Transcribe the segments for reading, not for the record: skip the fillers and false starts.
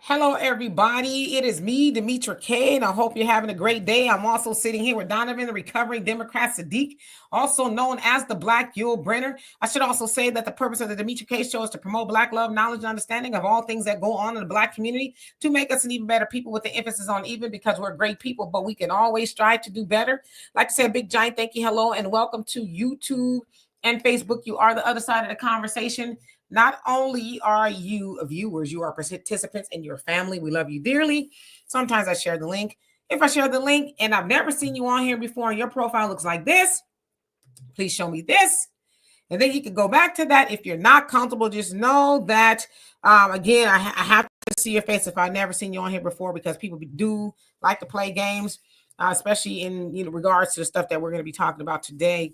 Hello, everybody. It is me, Demetra K, and I hope you're having a great day. I'm also sitting here with Donovan, the recovering Democrat Sadiq, also known as the Black Yul Brenner. I should also say that the purpose of the Demetra K show is to promote Black love, knowledge, and understanding of all things that go on in the Black community to make us an even better people with the emphasis on even because we're great people, but we can always strive to do better. Like I said, big giant thank you, hello, and welcome to YouTube and Facebook. You are the other side of the conversation. Not only are you viewers, you are participants in your family. We love you dearly. Sometimes I share the link. If I share the link and I've never seen you on here before and your profile looks like this, please show me this. And then you can go back to that. If you're not comfortable, just know that, again, I have to see your face if I've never seen you on here before because people do like to play games, especially in regards to the stuff that we're going to be talking about today.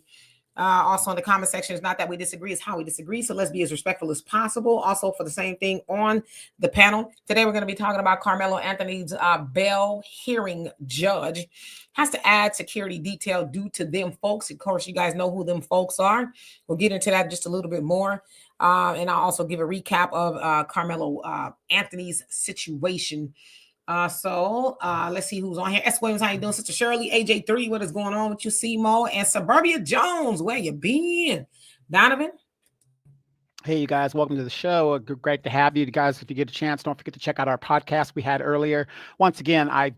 Also in the comment section, it's not that we disagree, it's how we disagree. So let's be as respectful as possible. Also for the same thing on the panel. Today, we're going to be talking about Karmelo Anthony's bail hearing judge has to add security detail due to them folks. Of course, you guys know who them folks are. We'll get into that just a little bit more. And I'll also give a recap of Karmelo Anthony's situation. Let's see who's on here. S. Williams, how you doing? Sister Shirley, AJ3, what is going on with you? Simo and Suburbia Jones, where you been? Donovan? Hey, you guys, welcome to the show. Great to have you. Guys, if you get a chance, don't forget to check out our podcast we had earlier. Once again, I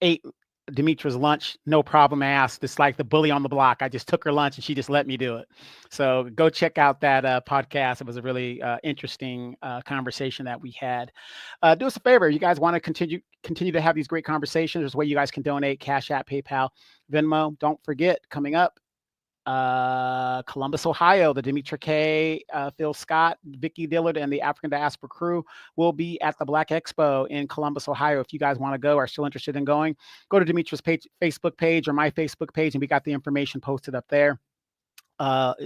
ate Demetra's lunch, no problem asked. It's like the bully on the block. I just took her lunch and she just let me do it. So go check out that podcast. It was a really interesting conversation that we had. Do us a favor. You guys want to continue to have these great conversations. There's a way you guys can donate: Cash App, PayPal, Venmo. Don't forget, coming up, Columbus, Ohio, the Demetra K, Phil Scott, Vicky Dillard, and the African Diaspora crew will be at the Black Expo in Columbus, Ohio. If you guys want to go, are still interested in going, go to Demetra's Facebook page or my Facebook page, and we got the information posted up there. A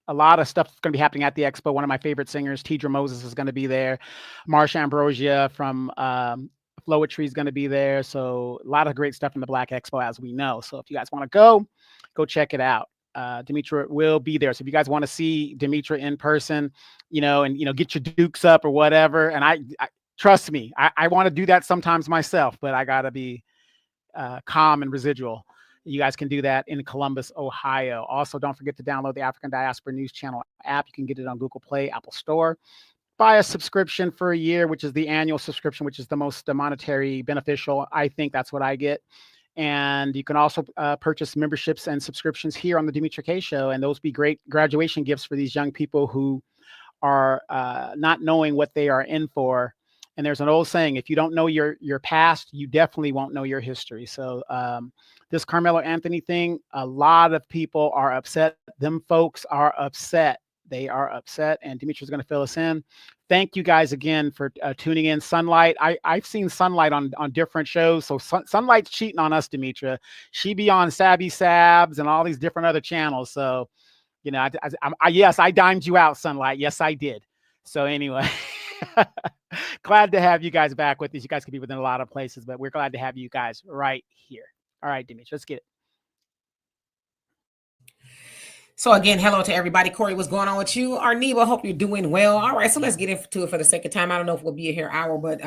lot of stuff is going to be happening at the expo. One of my favorite singers, Tidra Moses, is going to be there. Marsha Ambrosia from Flowetry is going to be there. So a lot of great stuff in the Black Expo, as we know. So if you guys want to go check it out. Demetra will be there. So if you guys want to see Demetra in person, and get your dukes up or whatever. And I trust me, I want to do that sometimes myself, but I gotta be calm and residual. You guys can do that in Columbus, Ohio. Also, don't forget to download the African Diaspora News Channel app. You can get it on Google Play, Apple Store. Buy a subscription for a year, which is the annual subscription, which is the most monetary beneficial. I think that's what I get. And you can also purchase memberships and subscriptions here on the Demetra K Show. And those be great graduation gifts for these young people who are not knowing what they are in for. And there's an old saying, if you don't know your past, you definitely won't know your history. So this Karmelo Anthony thing, a lot of people are upset. Them folks are upset. They are upset, and Demetra's going to fill us in. Thank you guys again for tuning in. Sunlight, I've seen Sunlight on different shows. So Sunlight's cheating on us, Demetra. She be on Sabby Sabs and all these different other channels. So, yes, I dimed you out, Sunlight. Yes, I did. So anyway, glad to have you guys back with us. You guys could be within a lot of places, but we're glad to have you guys right here. All right, Demetra, let's get it. So again, hello to everybody. Corey, what's going on with you? Arneva, hope you're doing well. All right, so let's get into it for the second time. I don't know if we'll be here hour, but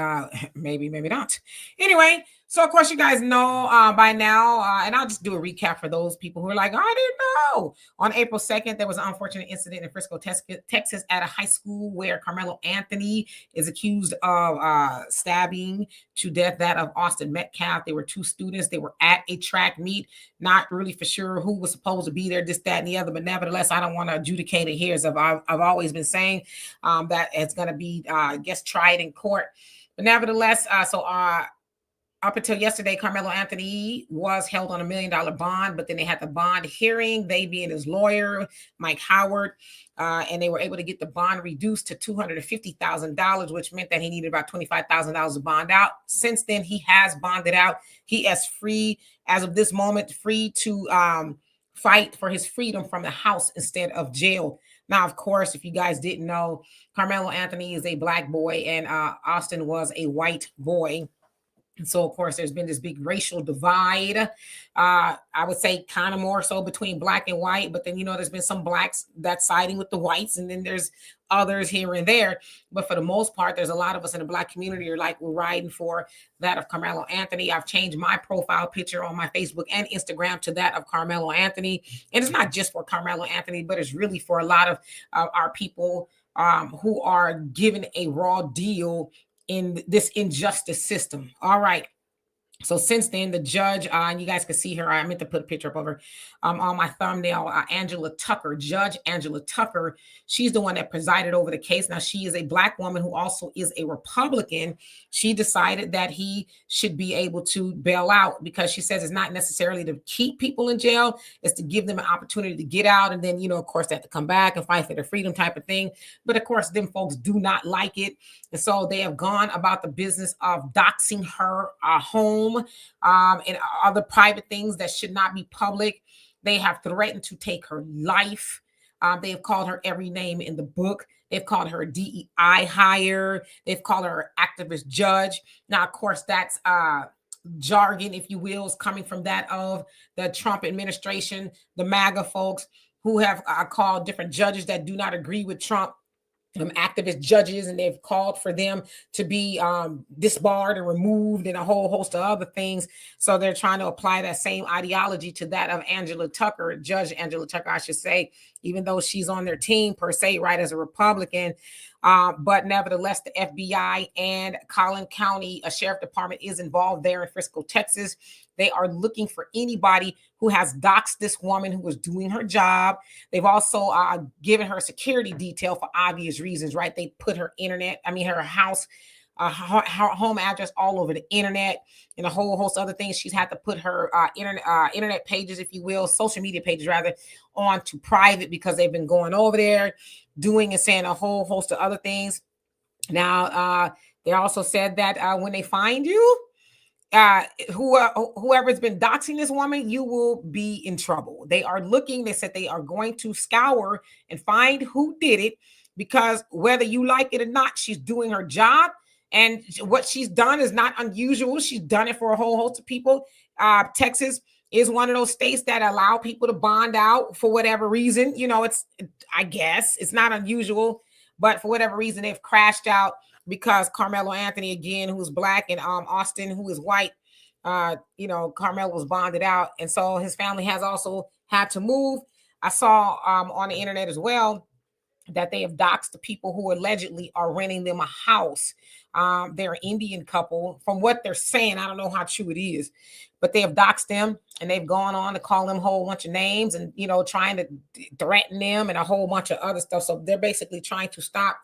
maybe not. Anyway, so of course you guys know by now, and I'll just do a recap for those people who are like, I didn't know. On April 2nd, there was an unfortunate incident in Frisco, Texas at a high school where Karmelo Anthony is accused of stabbing to death that of Austin Metcalf. They were two students. They were at a track meet. Not really for sure who was supposed to be there, this, that, and the other. But nevertheless, I don't want to adjudicate it here. As I've always been saying that it's going to be, tried in court. But nevertheless, up until yesterday, Karmelo Anthony was held on $1 million bond, but then they had the bond hearing, they being his lawyer, Mike Howard, and they were able to get the bond reduced to $250,000, which meant that he needed about $25,000 to bond out. Since then, he has bonded out. He is free, as of this moment, free to fight for his freedom from the house instead of jail. Now, of course, if you guys didn't know, Karmelo Anthony is a black boy and Austin was a white boy. And so, of course, there's been this big racial divide. I would say kind of more so between black and white, but then, there's been some blacks that's siding with the whites, and then there's others here and there. But for the most part, there's a lot of us in the black community are like, we're riding for that of Karmelo Anthony. I've changed my profile picture on my Facebook and Instagram to that of Karmelo Anthony. And it's not just for Karmelo Anthony, but it's really for a lot of our people who are given a raw deal in this injustice system. All right. So since then, the judge, and you guys can see her, I meant to put a picture up of her on my thumbnail, Angela Tucker, Judge Angela Tucker. She's the one that presided over the case. Now, she is a black woman who also is a Republican. She decided that he should be able to bail out because she says it's not necessarily to keep people in jail, it's to give them an opportunity to get out. And then, of course, they have to come back and fight for their freedom type of thing. But of course, them folks do not like it. And so they have gone about the business of doxing her home and other private things that should not be public. They have threatened to take her life. They have called her every name in the book. They've called her a DEI hire. They've called her an activist judge. Now, of course, that's jargon, if you will, is coming from that of the Trump administration, the MAGA folks who have called different judges that do not agree with Trump activist judges, and they've called for them to be disbarred and removed and a whole host of other things. So they're trying to apply that same ideology to that of Angela Tucker, Judge Angela Tucker, I should say, even though she's on their team per se, right, as a Republican. But nevertheless, the FBI and Collin County Sheriff Department is involved there in Frisco, Texas. They are looking for anybody who has doxed this woman who was doing her job. They've also given her security detail for obvious reasons, right? They put her house, her home address all over the internet and a whole host of other things. She's had to put her internet pages, if you will, social media pages rather, on to private because they've been going over there doing and saying a whole host of other things. Now, they also said that when they find you, whoever's been doxing this woman, you will be in trouble. They are looking, they said they are going to scour and find who did it, because whether you like it or not, she's doing her job. And what she's done is not unusual. She's done it for a whole host of people. Texas is one of those states that allow people to bond out for whatever reason. I guess it's not unusual, but for whatever reason, they've crashed out because Karmelo Anthony, again, who's black, and Austin, who is white, Karmelo was bonded out. And so his family has also had to move. I saw on the internet as well that they have doxed the people who allegedly are renting them a house. They're an Indian couple, from what they're saying. I don't know how true it is, but they have doxed them, and they've gone on to call them a whole bunch of names and, trying to threaten them and a whole bunch of other stuff. So they're basically trying to stop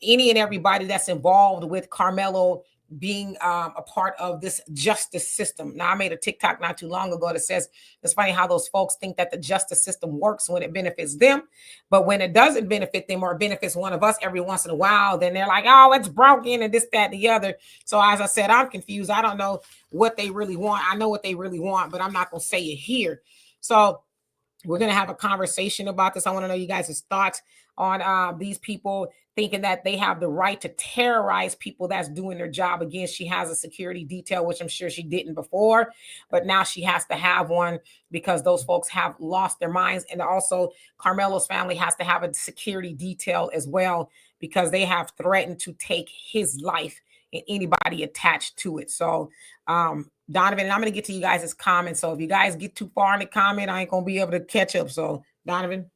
any and everybody that's involved with Karmelo being a part of this justice system. Now, I made a TikTok not too long ago that says it's funny how those folks think that the justice system works when it benefits them, but when it doesn't benefit them or benefits one of us every once in a while, then they're like, oh, it's broken and this, that, and the other. So as I said, I'm confused. I don't know what they really want. I know what they really want, but I'm not going to say it here. So we're going to have a conversation about this. I want to know you guys' thoughts on these people thinking that they have the right to terrorize people that's doing their job. Again, she has a security detail, which I'm sure she didn't before, but now she has to have one because those folks have lost their minds. And also Karmelo's family has to have a security detail as well, because they have threatened to take his life and anybody attached to it. So, Donovan, and I'm going to get to you guys' comments. So if you guys get too far in the comment, I ain't going to be able to catch up. So, Donovan.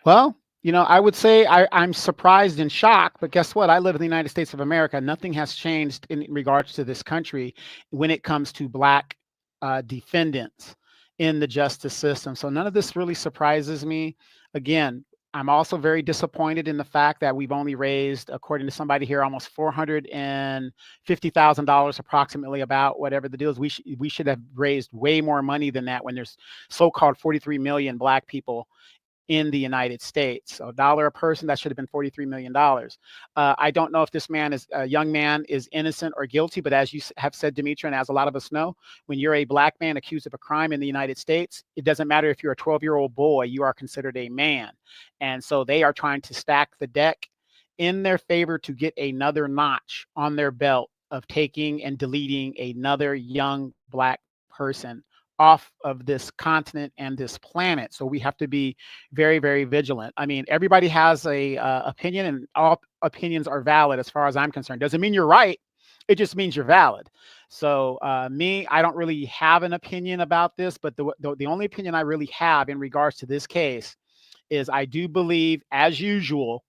Well, I would say I'm surprised and shocked, but guess what? I live in the United States of America. Nothing has changed in regards to this country when it comes to Black defendants in the justice system. So none of this really surprises me. Again, I'm also very disappointed in the fact that we've only raised, according to somebody here, almost $450,000 approximately, about whatever the deal is. We should have raised way more money than that when there's so-called 43 million Black people in the United States. So $1 a person, that should have been $43 million. I don't know if this young man is innocent or guilty, but as you have said, Demetra, and as a lot of us know, when you're a Black man accused of a crime in the United States, it doesn't matter if you're a 12-year-old boy, you are considered a man. And so they are trying to stack the deck in their favor to get another notch on their belt of taking and deleting another young Black person off of this continent and this planet. So we have to be very, very vigilant. I mean, everybody has a opinion, and all opinions are valid as far as I'm concerned. Doesn't mean you're right. It just means you're valid. So I don't really have an opinion about this, but the only opinion I really have in regards to this case is I do believe, as usual,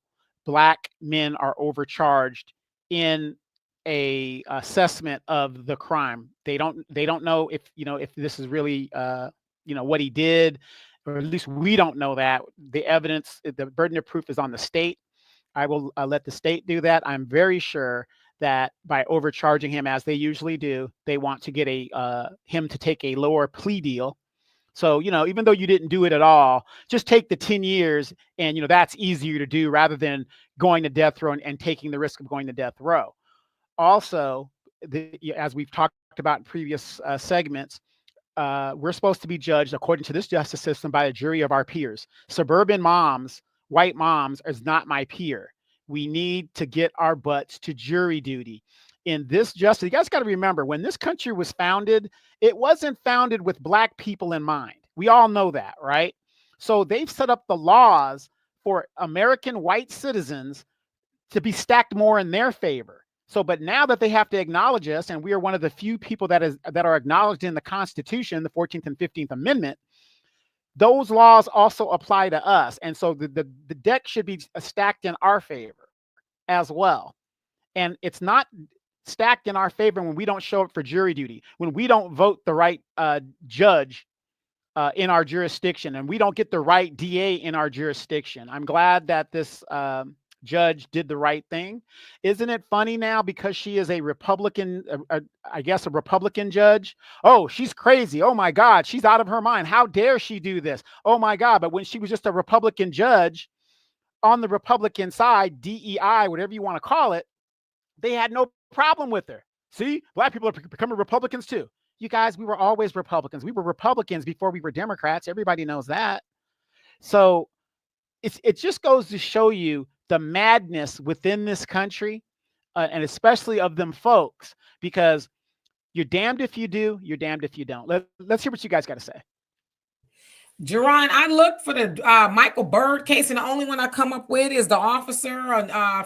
Black men are overcharged in a assessment of the crime. They don't know if if this is really what he did, or at least we don't know that. The evidence, the burden of proof is on the state. I will let the state do that. I'm very sure that by overcharging him, as they usually do, they want to get him to take a lower plea deal. So, even though you didn't do it at all, just take the 10 years, and, that's easier to do rather than going to death row and taking the risk of going to death row. Also, as we've talked about in previous segments, we're supposed to be judged according to this justice system by a jury of our peers. Suburban moms, white moms, is not my peer. We need to get our butts to jury duty. In this justice, you guys got to remember, when this country was founded, it wasn't founded with Black people in mind. We all know that, right? So they've set up the laws for American white citizens to be stacked more in their favor. So, but now that they have to acknowledge us, and we are one of the few people that are acknowledged in the Constitution, the 14th and 15th Amendment, those laws also apply to us. And so the deck should be stacked in our favor as well. And it's not stacked in our favor when we don't show up for jury duty, when we don't vote the right judge in our jurisdiction, and we don't get the right DA in our jurisdiction. I'm glad that this judge did the right thing. Isn't it funny now, because she is a Republican, I guess a Republican judge? Oh, she's crazy. Oh my God, she's out of her mind. How dare she do this? Oh my God. But when she was just a Republican judge on the Republican side, DEI, whatever you want to call it, they had no problem with her. See, Black people are becoming Republicans too. You guys, we were always Republicans. We were Republicans before we were Democrats. Everybody knows that. So it just goes to show you the madness within this country, and especially of them folks, because you're damned if you do, you're damned if you don't. Let's hear what you guys got to say. Jerron, I looked for the Michael Byrd case, and the only one I come up with is the officer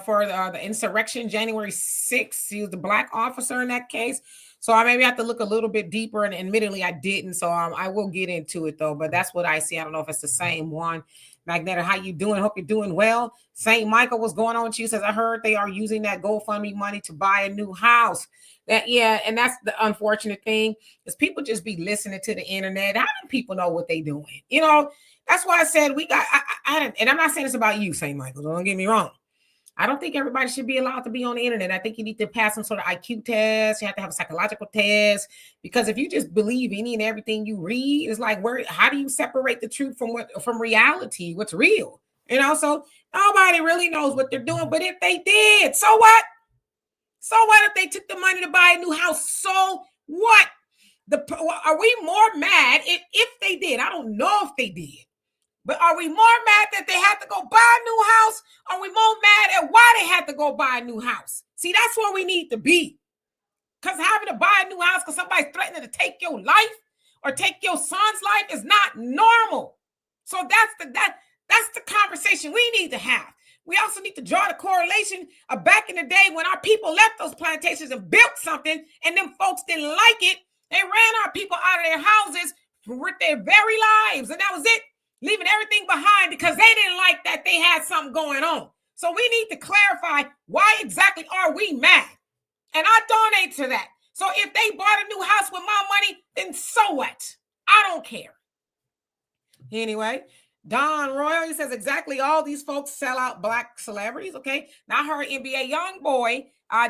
for the insurrection, January 6th. He was the Black officer in that case. So I maybe have to look a little bit deeper, and admittedly I didn't. So I will get into it though, but that's what I see. I don't know if it's the same one. Magneto, how you doing? Hope you're doing well. Saint Michael, what's going on with you? Says, I heard they are using that GoFundMe money to buy a new house. And that's the unfortunate thing, is people just be listening to the internet. How do people know what they're doing? That's why I said we got, and I'm not saying this about you, Saint Michael, don't get me wrong. I don't think everybody should be allowed to be on the internet. I think you need to pass some sort of IQ test. You have to have a psychological test, because if you just believe any and everything you read, it's like, how do you separate the truth from reality? What's real? So nobody really knows what they're doing. But if they did, so what? So what if they took the money to buy a new house? So what? Are we more mad if they did? I don't know if they did. But are we more mad that they had to go buy a new house? Are we more mad at why they had to go buy a new house? See, that's where we need to be. Because having to buy a new house because somebody's threatening to take your life or take your son's life is not normal. So that's the conversation we need to have. We also need to draw the correlation of back in the day when our people left those plantations and built something, and them folks didn't like it. They ran our people out of their houses with their very lives, and that was it. Leaving everything behind because they didn't like that they had something going on. So we need to clarify, why exactly are we mad? And I donate to that. So if they bought a new house with my money, then so what? I don't care. Anyway, Don Royal, he says, exactly, all these folks sell out Black celebrities. Okay. Now I heard NBA YoungBoy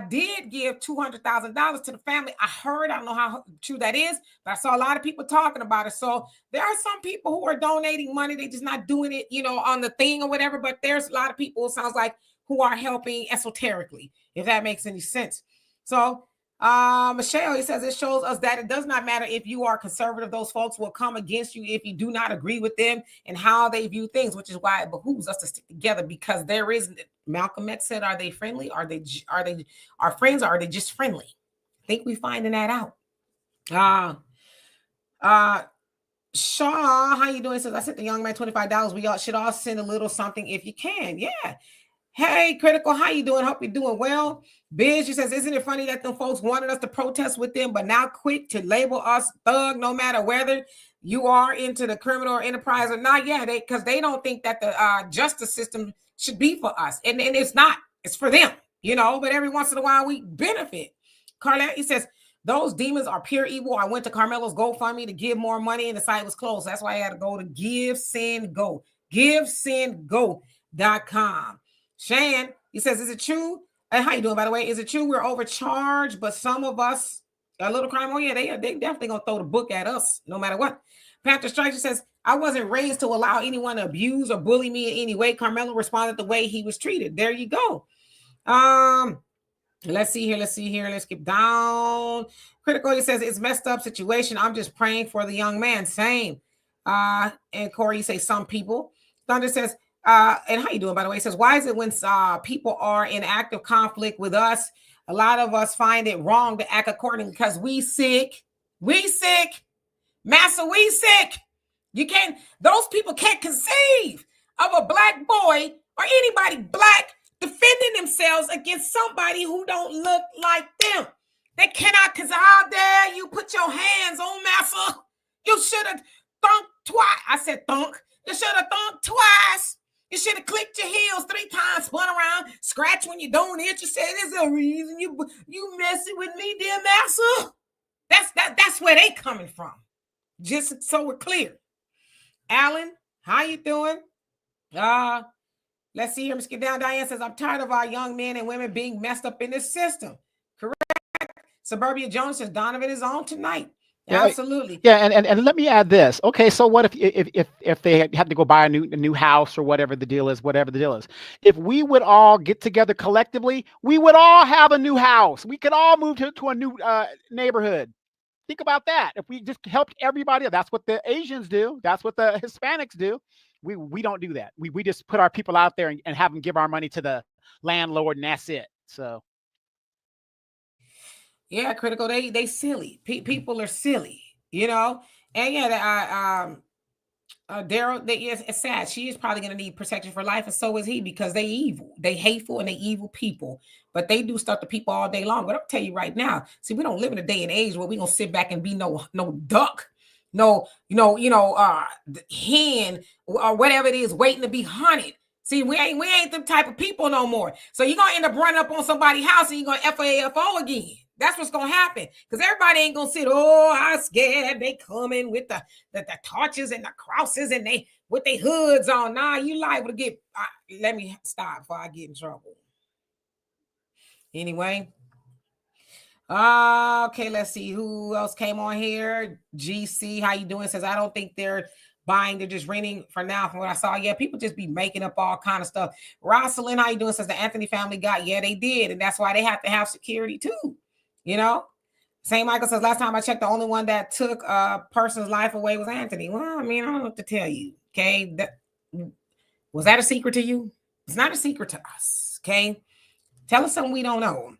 did give $200,000 to the family. I don't know how true that is, but I saw a lot of people talking about it. So there are some people who are donating money. They're just not doing it, on the thing or whatever. But there's a lot of people, it sounds like, who are helping esoterically, if that makes any sense. So Michelle, he says, it shows us that it does not matter if you are conservative. Those folks will come against you if you do not agree with them and how they view things, which is why it behooves us to stick together, because there is, Malcolm X said, are they friendly? Are they our friends, or are they just friendly? Think we finding that out. Shaw, how you doing? Says I sent the young man $25. We all should all send a little something if you can. Yeah. Hey, Critical, how you doing? Hope you're doing well. Biz, she says, isn't it funny that them folks wanted us to protest with them, but now quick to label us thug, no matter whether you are into the criminal or enterprise or not? Yeah, because they don't think that the justice system should be for us, and it's not. It's for them, But every once in a while we benefit. Carla, he says, those demons are pure evil. I went to Carmelo's GoFundMe to give more money, and the site was closed. That's why I had to go to Give Send Go. GiveSendGo.com. Shan, he says, is it true? How you doing, by the way? Is it true we're overcharged, but some of us a little crime? Oh, yeah, they definitely going to throw the book at us no matter what. Panther Striker says, I wasn't raised to allow anyone to abuse or bully me in any way. Karmelo responded the way he was treated. There you go. Let's see here. Let's skip down. Critical, he says, it's messed up situation. I'm just praying for the young man. Same. And Corey, you say some people. Thunder says, and how you doing, by the way? He says, why is it when people are in active conflict with us, a lot of us find it wrong to act accordingly because we sick. Massa, we sick. Those people can't conceive of a black boy or anybody black defending themselves against somebody who don't look like them. They cannot, because how dare you put your hands on Massa? You should have thunked twice. I said thunk. You should have thunked twice. You should have clicked your heels 3 times, spun around, scratch when you don't itch. You said, there's a reason you messing with me, dear Massa. That's where they coming from. Just so we're clear. Alan, how you doing? Let's see here. Let's get down. Diane says, I'm tired of our young men and women being messed up in this system. Correct. Suburbia Jones says, Donovan is on tonight. Yeah, absolutely. Yeah, and let me add this. Okay, so what if they had to go buy a new house or whatever the deal is, if we would all get together collectively, we would all have a new house. We could all move to a new neighborhood. Think about that. If we just helped everybody, that's what the Asians do. That's what the Hispanics do. We don't do that. We just put our people out there and have them give our money to the landlord, and that's it. So. Yeah, Critical. They silly. People are silly, And yeah, Daryl. It's sad. She is probably going to need protection for life, and so is he, because they evil. They hateful and they evil people. But they do stuff to people all day long. But I'll tell you right now. See, we don't live in a day and age where we gonna sit back and be no duck, hen or whatever it is, waiting to be hunted. See, we ain't them type of people no more. So you're gonna end up running up on somebody's house and you're gonna FAFO again. That's what's gonna happen, because everybody ain't gonna sit, I'm scared. They coming with the torches and the crosses and they with their hoods on. Nah, you liable to get. Let me stop before I get in trouble. Anyway, okay. Let's see who else came on here. GC, how you doing? Says, I don't think they're buying, they're just renting for now. From what I saw, yeah, people just be making up all kind of stuff. Rosalind, how you doing? Says the Anthony family got, yeah, they did, and that's why they have to have security too. St. Michael says, last time I checked, the only one that took a person's life away was Anthony. Well, I mean, I don't know what to tell you. Okay. Was that a secret to you? It's not a secret to us. Okay. Tell us something we don't know.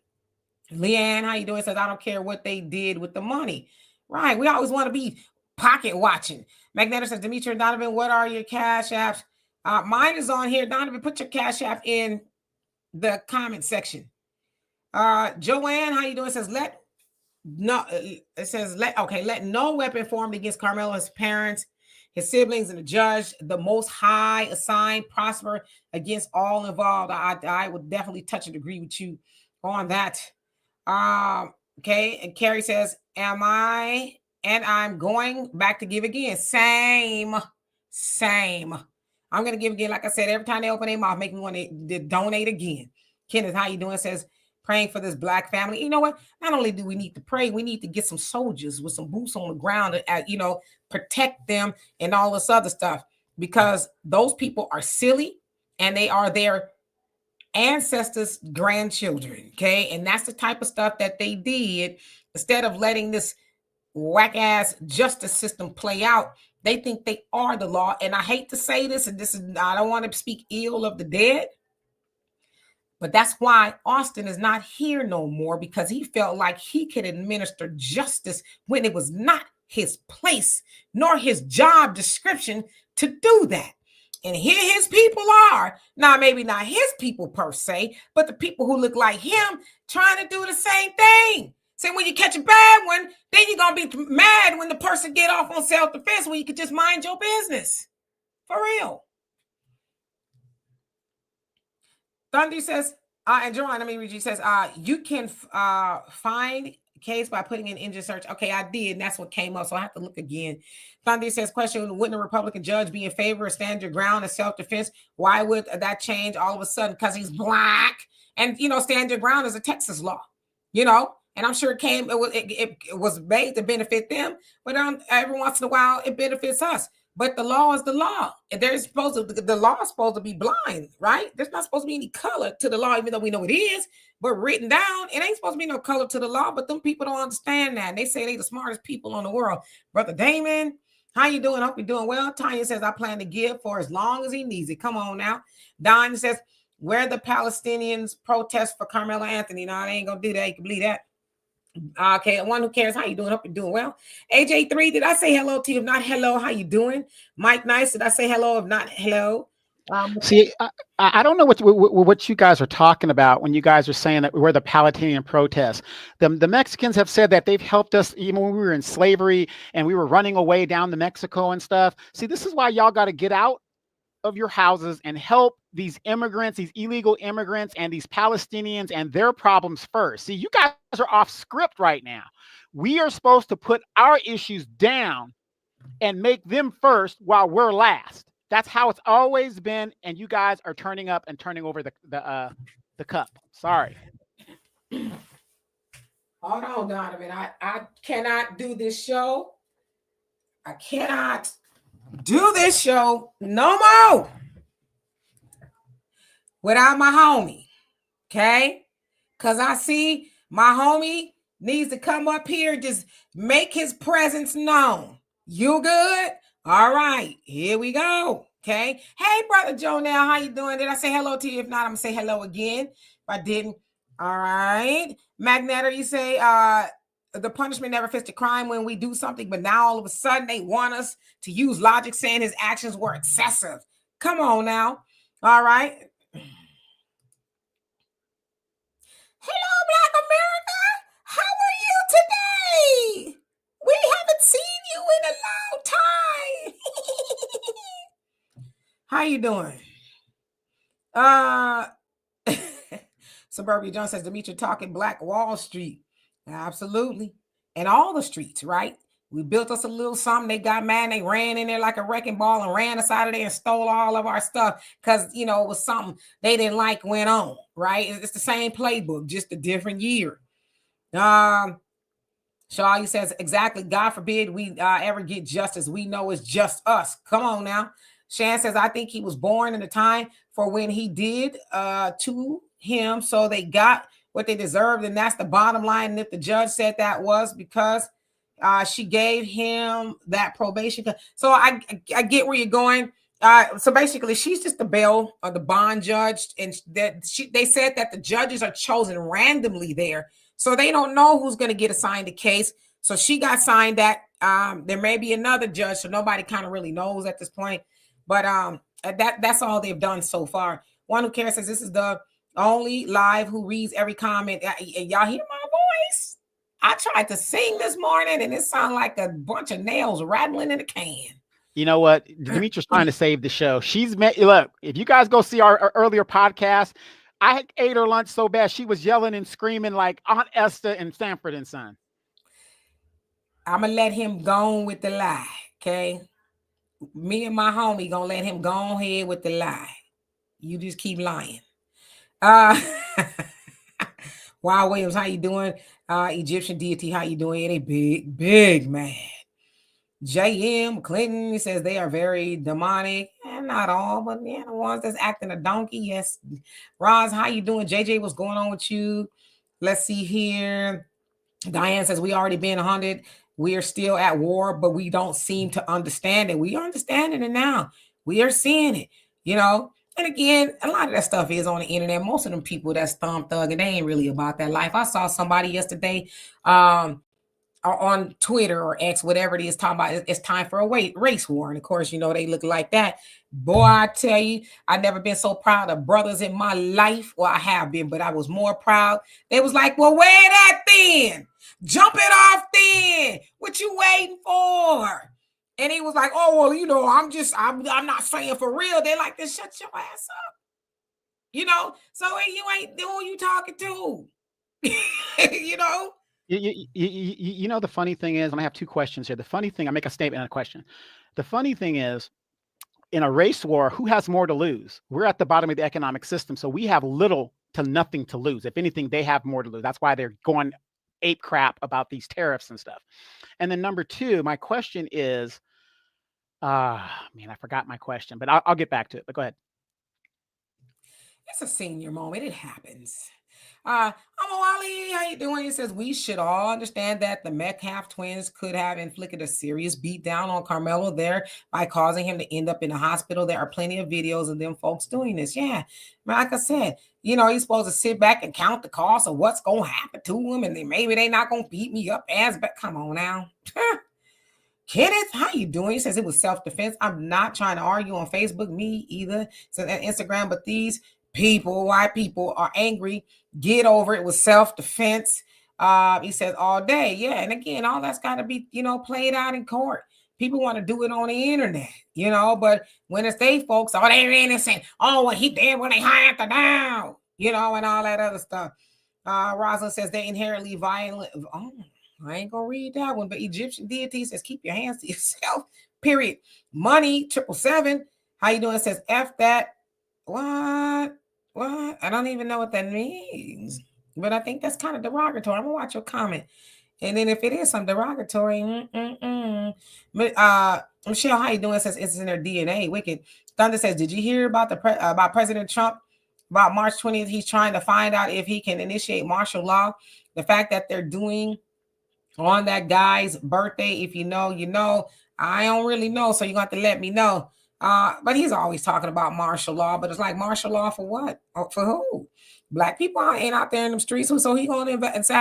Leanne, how you doing? Says, I don't care what they did with the money. Right. We always want to be pocket watching. Magneto says, Demetri and Donovan, what are your cash apps? Mine is on here. Donovan, put your cash app in the comment section. Joanne, how you doing? It says, let no weapon formed against Karmelo, his parents, his siblings, and the judge, the most high assigned, prosper against all involved. I would definitely touch and agree with you on that. Okay. And Carrie says, I'm going back to give again. Same. I'm going to give again. Like I said, every time they open their mouth, make me want to donate again. Kenneth, how you doing? Says, praying for this black family. You know what? Not only do we need to pray, we need to get some soldiers with some boots on the ground and, protect them and all this other stuff, because those people are silly and they are their ancestors' grandchildren. Okay. And that's the type of stuff that they did. Instead of letting this whack ass justice system play out, they think they are the law. And I hate to say this, and I don't want to speak ill of the dead, But that's why Austin is not here no more, because he felt like he could administer justice when it was not his place nor his job description to do that. And here his people are. Now, maybe not his people per se, but the people who look like him trying to do the same thing. So when you catch a bad one, then you're going to be mad when the person get off on self-defense when you could just mind your business. For real. Thunder says, and Joanne, let me read you. Says, you can find case by putting in engine search. Okay, I did. And that's what came up. So I have to look again. Thunder says, question, wouldn't a Republican judge be in favor of stand your ground and self-defense? Why would that change all of a sudden? Because he's black. And, stand your ground is a Texas law, and I'm sure it was made to benefit them. But every once in a while, it benefits us. But the law is the law. And the law is supposed to be blind, right? There's not supposed to be any color to the law, even though we know it is. But written down, it ain't supposed to be no color to the law. But them people don't understand that. And they say they the smartest people in the world. Brother Damon, how you doing? Hope you're doing well. Tanya says, I plan to give for as long as he needs it. Come on now. Don says, where the Palestinians protest for Karmelo Anthony. No, they ain't going to do that. You can believe that. Okay, one who cares. How you doing? Hope you're doing well. AJ3, did I say hello to you? If not hello, how you doing? Mike Nice, did I say hello? If not hello. See, I don't know what you guys are talking about when you guys are saying that we're the Palestinian protests. The Mexicans have said that they've helped us even when we were in slavery and we were running away down to Mexico and stuff. See, this is why y'all got to get out of your houses and help these immigrants, these illegal immigrants, and these Palestinians and their problems first. See, you guys are off script right now. We are supposed to put our issues down and make them first while we're last. That's how it's always been, and you guys are turning up and turning over the cup. Sorry. Hold on, Donovan. I cannot do this show. I cannot do this show no more without my homie. Okay? Because I see my homie needs to come up here, just make his presence known. You good? All right, here we go. Okay. Hey, Brother Joe, now, how you doing? Did I say hello to you? If not, I'm going to say hello again. If I didn't. All right. Magneto, you say the punishment never fits the crime when we do something, but now all of a sudden they want us to use logic saying his actions were excessive. Come on now. All right. Hello, Black America. How are you today? We haven't seen you in a long time. How you doing? Suburbia Jones says, Demetri talking Black Wall Street. Absolutely. And all the streets, right? We built us a little something. They got mad and they ran in there like a wrecking ball and ran us out of there and stole all of our stuff because, it was something they didn't like went on, right? It's the same playbook, just a different year. Shaw says, exactly. God forbid we ever get justice. We know it's just us. Come on now. Shan says, I think he was born in a time for when he did to him. So they got what they deserved. And that's the bottom line. And if the judge said that was because she gave him that probation. So I get where you're going. So basically, she's just the bail or the bond judge. And they said that the judges are chosen randomly there. So they don't know who's going to get assigned a case. So she got signed that. There may be another judge. So nobody kind of really knows at this point. But that's all they've done so far. One who cares says this is the only live who reads every comment. Y'all hear my voice? I tried to sing this morning and it sounded like a bunch of nails rattling in a can. You know what? Demetri's trying to save the show. Look, if you guys go see our earlier podcast, I ate her lunch so bad she was yelling and screaming like Aunt Esther in Sanford and Son. I'm going to let him go on with the lie, okay? Me and my homie going to let him go ahead with the lie. You just keep lying. Wow, Williams, how you doing? Egyptian deity, how you doing? They big man. J.M. Clinton says they are very demonic. And not all, but the ones that's acting a donkey. Yes. Roz, how you doing? JJ, what's going on with you? Let's see here. Diane says we already been 100. We are still at war, but we don't seem to understand it. We are understanding it now. We are seeing it, And again, a lot of that stuff is on the internet. Most of them people that's thumb thug, and they ain't really about that life. I saw somebody yesterday, or on Twitter or X, whatever it is, talking about it's time for a race war. And of course, they look like that. Boy, I tell you, I've never been so proud of brothers in my life. Well, I have been, but I was more proud. They was like, well, wear that then. Jump it off then. What you waiting for? And he was like, oh, well, I'm not saying for real. They like to shut your ass up. So you ain't who you talking to. you know? The funny thing is, and I have two questions here. The funny thing, I make a statement and a question. The funny thing is, in a race war, who has more to lose? We're at the bottom of the economic system, so we have little to nothing to lose. If anything, they have more to lose. That's why they're going ape crap about these tariffs and stuff. And then number two, my question is, I forgot my question, but I'll get back to it. But go ahead. It's a senior moment. It happens. I'm Ali. How you doing? He says we should all understand that the Metcalf twins could have inflicted a serious beatdown on Karmelo there by causing him to end up in the hospital. There are plenty of videos of them folks doing this. Yeah, like I said, he's supposed to sit back and count the cost of what's gonna happen to him, and then maybe they're not gonna beat me up as. But come on now. Kenneth, how you doing? He says it was self-defense. I'm not trying to argue on Facebook, me either. So that Instagram, but these white people are angry. Get over it. It was self-defense. He says all day. Yeah. And again, all that's got to be, played out in court. People want to do it on the internet, but when it's they folks, they're innocent. Oh, well, he did when they hired the down, and all that other stuff. Rosalind says they're inherently violent. Oh, I ain't gonna read that one, but Egyptian deity says keep your hands to yourself. Period. Money 777. How you doing? It says F that. What? I don't even know what that means, but I think that's kind of derogatory. I'm gonna watch your comment, and then if it is some derogatory, but Michelle, how you doing? It says it's in their DNA. Wicked. Thunder says, did you hear about about President Trump? About March 20th, he's trying to find out if he can initiate martial law. The fact that they're doing on that guy's birthday, if you know, I don't really know, so you're going to have to let me know. But he's always talking about martial law, but it's like martial law for what? For who? Black people ain't out there in the streets, so he going to invest.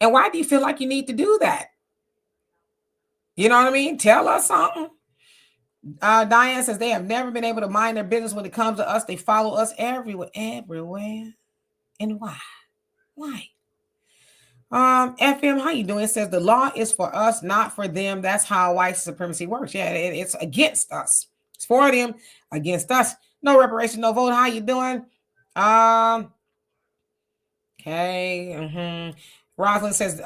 And why do you feel like you need to do that? You know what I mean? Tell us something. Diane says they have never been able to mind their business when it comes to us. They follow us everywhere. And why? FM, how you doing? It says the law is for us, not for them. That's how white supremacy works. Yeah, it's against us. It's for them, against us. No reparation, no vote. How you doing? Okay. Rosalind says,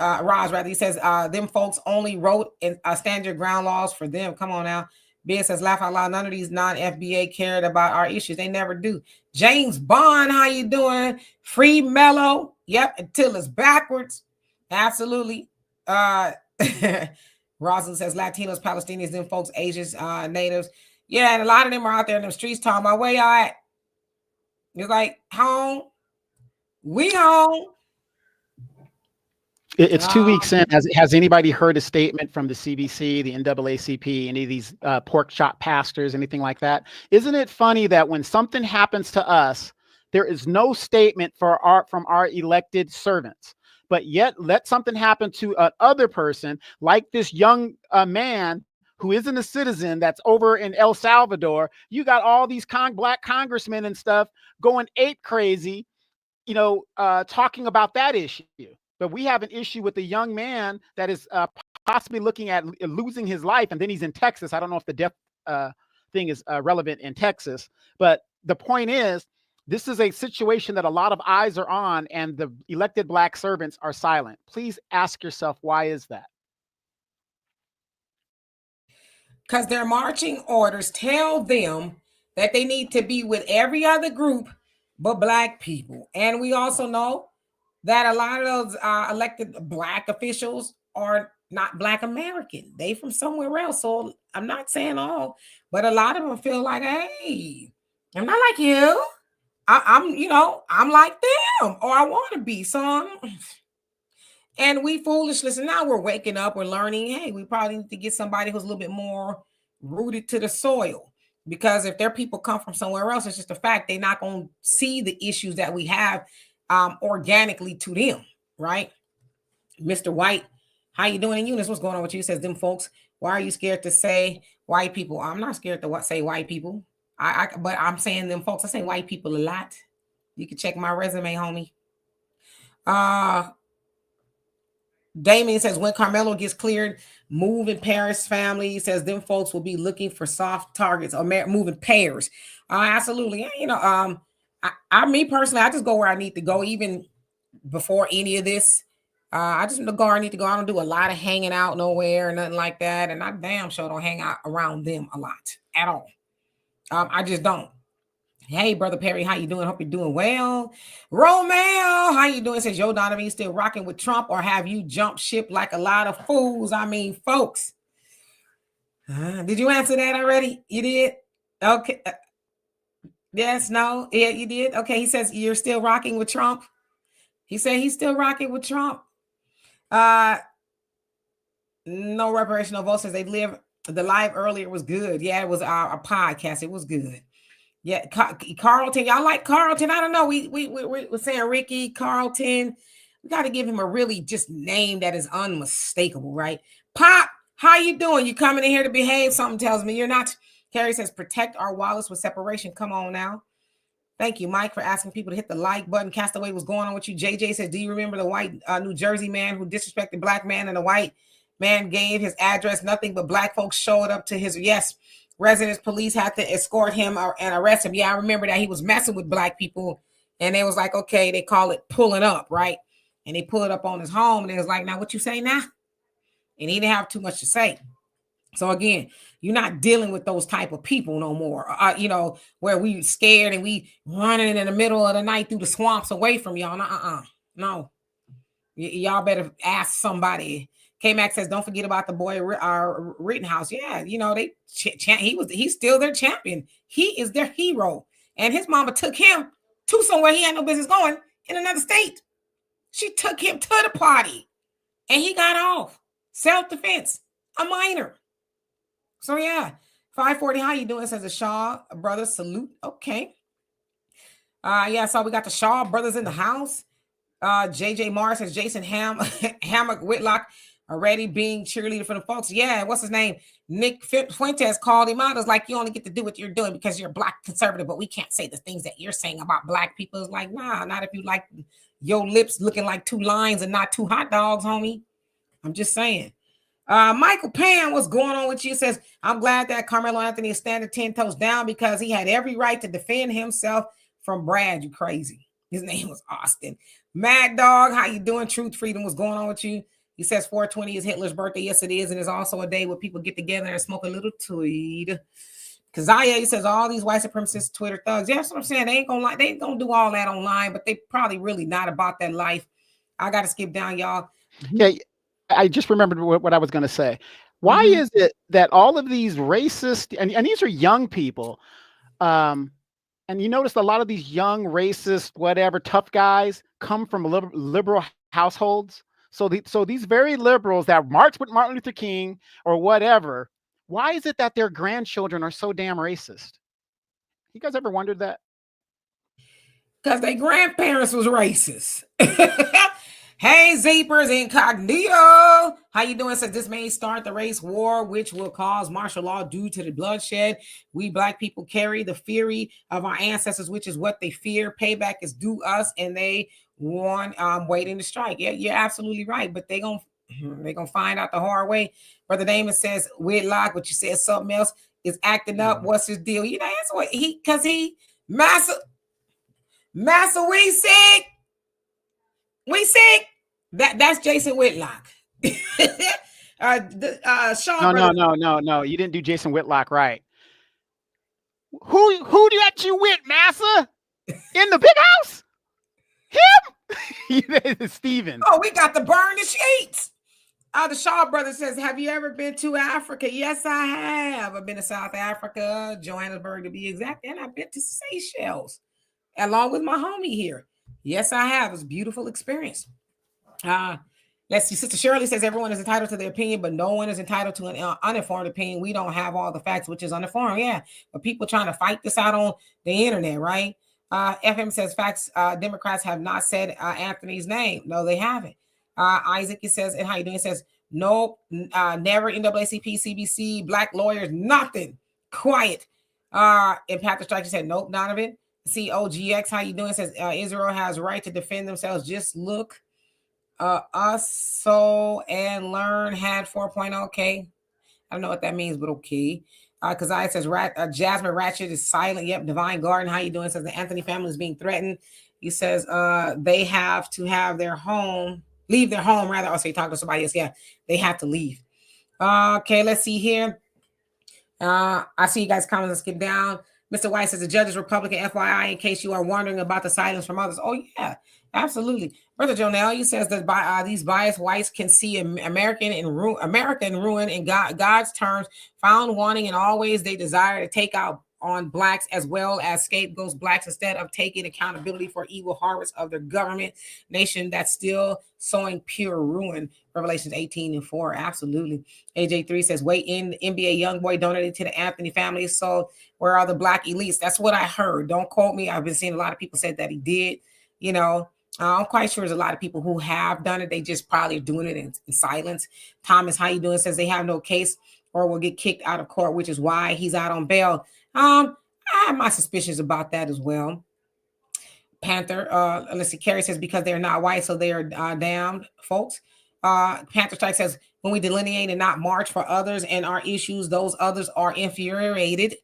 he says, them folks only wrote and stand your ground laws for them. Come on now. Ben says, laugh out loud. None of these non-FBA cared about our issues. They never do. James Bond, how you doing? Free Mellow. Yep, until it's backwards. Absolutely. Rosalind says, Latinos, Palestinians, them folks, Asians, natives. Yeah, and a lot of them are out there in the streets talking about where y'all at. It's like, home. We home. It's 2 weeks in. Has anybody heard a statement from the CBC, the NAACP, any of these pork chop pastors, anything like that? Isn't it funny that when something happens to us, there is no statement from our elected servants, but yet let something happen to another person, like this young man who isn't a citizen that's over in El Salvador. You got all these black congressmen and stuff going ape crazy, talking about that issue. But we have an issue with the young man that is possibly looking at losing his life, and then he's in Texas. I don't know if the death thing is relevant in Texas, but the point is, this is a situation that a lot of eyes are on, and the elected black servants are silent. Please ask yourself, why is that? Because their marching orders tell them that they need to be with every other group but black people. And we also know that a lot of those elected black officials are not black American. They from somewhere else. So I'm not saying all, but a lot of them feel like, hey, I'm not like you. I'm like them, or I want to be. So and we foolish. Listen, now we're waking up, we're learning. Hey, we probably need to get somebody who's a little bit more rooted to the soil. because if their people come from somewhere else, it's just a fact. They're not going to see the issues that we have organically to them, right? Mr. White, how you doing? And Eunice, what's going on with you? Says them folks, why are you scared to say white people? I'm not scared to say white people. But I'm saying them folks. I say white people a lot. You can check my resume, homie. Damien says when Karmelo gets cleared, moving Paris family, he says them folks will be looking for soft targets or moving pairs. Absolutely. You know, me personally, I just go where I need to go, even before any of this. I just go where I need to go. I don't do a lot of hanging out nowhere or nothing like that. And I damn sure don't hang out around them a lot at all. I just don't. Hey, Brother Perry, how you doing? Hope you're doing well. Romeo, how you doing? Says, yo, Donovan, you still rocking with Trump or have you jumped ship like a lot of fools? I mean, folks. Did you answer that already? You did? Okay. Yes, no? Yeah, you did? Okay, he says, you're still rocking with Trump? He said he's still rocking with Trump. No reparation, no vote. Says they live, the live earlier was good. Yeah, it was a podcast. It was good. Yeah, Carlton. Y'all like Carlton? I don't know. We're saying Ricky Carlton. We got to give him a really just name that is unmistakable, right? Pop, how you doing? You coming in here to behave? Something tells me you're not. Carrie says, protect our wallets with separation. Come on now. Thank you, Mike, for asking people to hit the like button. Castaway, what's going on with you? JJ says, do you remember the white New Jersey man who disrespected black man and the white man gave his address? Nothing but black folks showed up to his, yes, residence. Police had to escort him and arrest him. Yeah, I remember that he was messing with black people. And they was like, okay, they call it pulling up, right? And they pulled up on his home. And it was like, now what you say now? And he didn't have too much to say. So again, you're not dealing with those type of people no more, you know, where we scared and we running in the middle of the night through the swamps away from y'all. No. Y'all better ask somebody. K-Max says, don't forget about the boy Rittenhouse. Yeah, you know, he's still their champion. He is their hero. And his mama took him to somewhere he had no business going in another state. She took him to the party and he got off. Self-defense, a minor. So yeah, 540, how you doing? Says the Shaw brothers, salute. Okay. Yeah, so we got the Shaw brothers in the house. JJ Morris says Jason Hammock Whitlock already being cheerleader for the folks. Yeah, what's his name? Nick Fuentes called him out. It's like, you only get to do what you're doing because you're a black conservative, but we can't say the things that you're saying about black people. It's like, nah, not if you like your lips looking like two lines and not two hot dogs, homie. I'm just saying. Michael Pan, what's going on with you? Says, I'm glad that Karmelo Anthony is standing 10 toes down because he had every right to defend himself from Brad. You crazy. His name was Austin. Mad Dog, how you doing? Truth Freedom, what's going on with you? He says 420 is Hitler's birthday. Yes, it is. And it's also a day where people get together and smoke a little tweed. Kazaya says all these white supremacist Twitter thugs. Yeah, that's what I'm saying. They ain't gonna do all that online, but they probably really not about that life. I gotta skip down, y'all. Yeah. I just remembered what I was going to say. Why is it that all of these racist, and these are young people, and you notice a lot of these young racist, whatever, tough guys come from liberal households. So these very liberals that march with Martin Luther King or whatever, why is it that their grandchildren are so damn racist? You guys ever wondered that? Because their grandparents was racist. Hey, Zapers Incognito. How you doing? Says this may start the race war, which will cause martial law due to the bloodshed. We black people carry the fury of our ancestors, which is what they fear. Payback is due us, and they want waiting to strike. Yeah, you're absolutely right. But they're gonna find out the hard way. Brother Damon says Whitlock, but you said something else is acting up. What's his deal? You know, that's what he Massa, we sick. We sick. That's Jason Whitlock. Sean. No. You didn't do Jason Whitlock right. Who did you with, Massa? In the big house? Him? Steven. Oh, we got to burn the sheets. The Shaw brother says, have you ever been to Africa? Yes, I have. I've been to South Africa, Johannesburg to be exact, and I've been to Seychelles, along with my homie here. Yes, I have. It's a beautiful experience. Let's see. Sister Shirley says everyone is entitled to their opinion, but no one is entitled to an uninformed opinion. We don't have all the facts, which is uninformed. Yeah, but people trying to fight this out on the internet, right? FM says facts. Democrats have not said Anthony's name. No, they haven't. Isaac, it says, and how you doing? It says nope, never. NAACP, CBC, black lawyers, nothing. Quiet. And Patrick Striker said nope, Donovan. COGX, how you doing? It says Israel has right to defend themselves. Just look us so and learn had 4.0. Okay, I don't know what that means, but okay. Because I says Jasmine Ratchet is silent. Yep, Divine Garden, how you doing? Says the Anthony family is being threatened. He says they have to have their home, leave their home rather. Also, he talked to somebody else. Yeah, they have to leave. Okay, let's see here. I see you guys comments. Let's skip down. Mr. White says the judge is Republican, FYI, in case you are wondering about the silence from others. Oh, yeah, absolutely. Brother Jonell, you says that these biased whites can see American ruin in God's terms, found wanting in all ways they desire to take out on blacks as well as scapegoats blacks instead of taking accountability for evil harvest of their government nation that's still sowing pure ruin. Revelations 18:4. Absolutely. AJ3 says, wait in NBA young boy donated to the Anthony family. So where are the black elites? That's what I heard. Don't quote me. I've been seeing a lot of people said that he did. You know, I'm quite sure there's a lot of people who have done it. They just probably doing it in silence. Thomas, how you doing? Says they have no case or will get kicked out of court, which is why he's out on bail. I have my suspicions about that as well. Panther, let's see, Carrie says because they're not white, so they are damned, folks. Panther Strike says when we delineate and not march for others and our issues, those others are infuriated.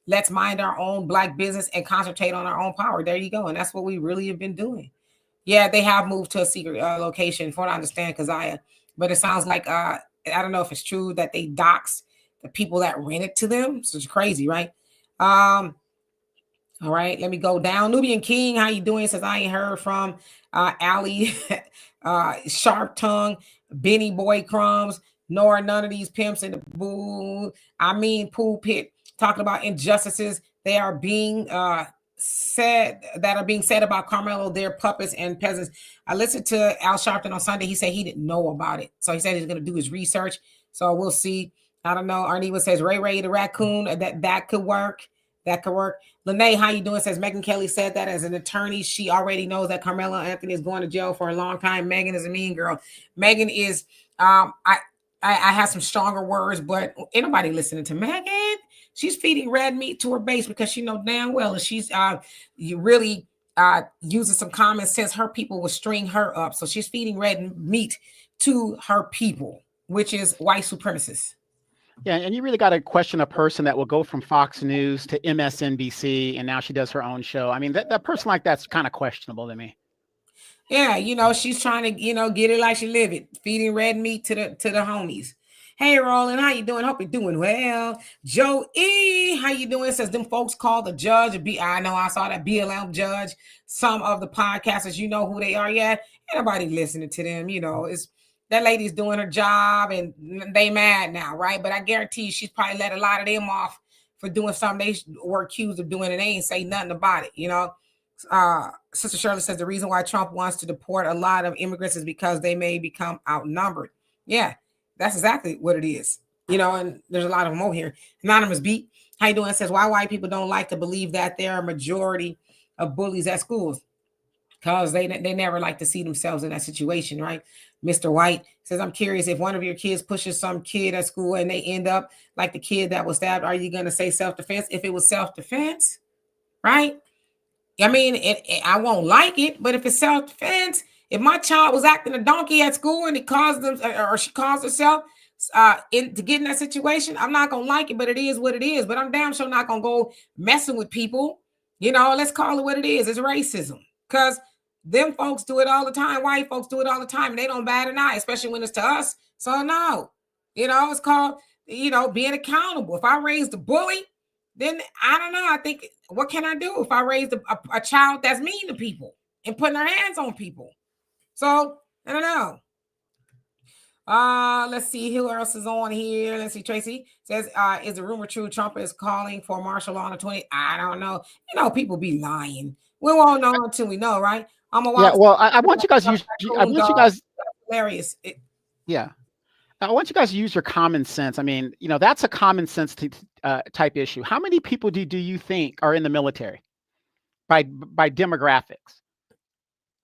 Let's mind our own black business and concentrate on our own power. There you go. And that's what we really have been doing. Yeah, they have moved to a secret location, from what I understand, Keziah. But it sounds like I don't know if it's true that they doxed the people that rented to them. So it's crazy, right? All right, let me go down. Nubian King, how you doing? Says I ain't heard from Ali, Sharp Tongue, Benny Boy Crumbs, nor none of these pimps in the pulpit talking about injustices. They are being said about Karmelo, their puppets and peasants. I listened to Al Sharpton on Sunday. He said he didn't know about it, so he said he's going to do his research. So we'll see. I don't know. Arneva says Ray the raccoon. That could work. That could work. Lene, how you doing? Says Megan Kelly said that as an attorney, she already knows that Karmelo Anthony is going to jail for a long time. Megan is a mean girl. Megan is. I have some stronger words, but ain't nobody listening to Megan. She's feeding red meat to her base because she knows damn well, and she's really using some common sense. Her people will string her up, so she's feeding red meat to her people, which is white supremacists. Yeah, and you really got to question a person that will go from Fox News to MSNBC, and now she does her own show. I mean, that person like that's kind of questionable to me. Yeah, she's trying to, get it like she live it, feeding red meat to the homies. Hey, Roland, how you doing? Hope you're doing well. Joe E, how you doing? Says them folks called the judge. I know I saw that BLM judge. Some of the podcasters, you know who they are yet. Ain't nobody listening to them. It's that lady's doing her job and they mad now, right? But I guarantee you she's probably let a lot of them off for doing something they were accused of doing and they ain't say nothing about it, Sister Shirley says the reason why Trump wants to deport a lot of immigrants is because they may become outnumbered. Yeah, that's exactly what it is. And there's a lot of them over here. Anonymous Beat, how you doing? Says why white people don't like to believe that there are a majority of bullies at schools. Because they never like to see themselves in that situation, right? Mr. White says, I'm curious if one of your kids pushes some kid at school and they end up like the kid that was stabbed, are you going to say self-defense? If it was self-defense, right? I mean, I won't like it, but if it's self-defense, if my child was acting a donkey at school and it caused them, or she caused herself to get in that situation, I'm not going to like it, but it is what it is. But I'm damn sure not going to go messing with people. Let's call it what it is. It's racism. Because them folks do it all the time. White folks do it all the time. And they don't bat an eye, especially when it's to us. So no, it's called, being accountable. If I raised a bully, then I don't know. I think, what can I do if I raised a child that's mean to people and putting their hands on people? So I don't know. Let's see who else is on here. Let's see. Tracy says, is the rumor true Trump is calling for martial law on the 20th? I don't know. People be lying. We won't know until we know, right? I'm gonna watch. Yeah, well, I want you guys. hilarious. Yeah. I want you guys to use your common sense. I mean, that's a common sense type issue. How many people do you think are in the military by demographics?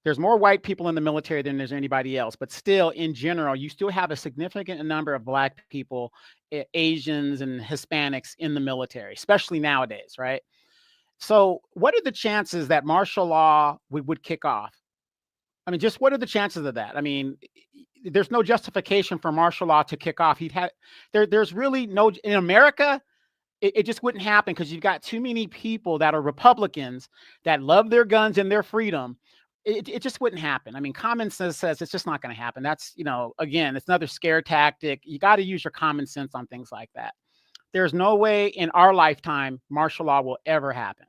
There's more white people in the military than there's anybody else, but still, in general, you still have a significant number of Black people, Asians, and Hispanics in the military, especially nowadays, right? So, what are the chances that martial law would kick off? I mean, just what are the chances of that? I mean, there's no justification for martial law to kick off. There's really no, in America, it just wouldn't happen because you've got too many people that are Republicans that love their guns and their freedom. It just wouldn't happen. I mean, common sense says it's just not going to happen. That's, again, it's another scare tactic. You got to use your common sense on things like that. There's no way in our lifetime martial law will ever happen.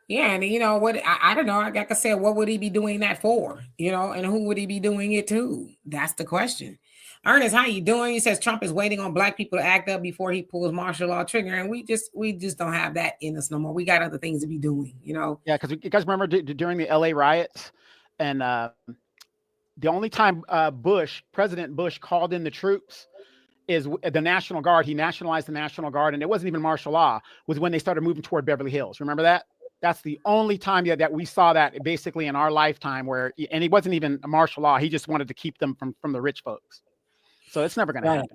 Yeah, and you know what? I don't know. Like I said, what would he be doing that for? And who would he be doing it to? That's the question. Ernest, how you doing? He says Trump is waiting on Black people to act up before he pulls martial law trigger, and we just don't have that in us no more. We got other things to be doing. Yeah, because you guys remember during the LA riots, and the only time President Bush called in the troops is the National Guard. He nationalized the National Guard, and it wasn't even martial law. Was when they started moving toward Beverly Hills. Remember that? That's the only time that we saw that basically in our lifetime and it wasn't even a martial law. He just wanted to keep them from the rich folks. So it's never going to happen.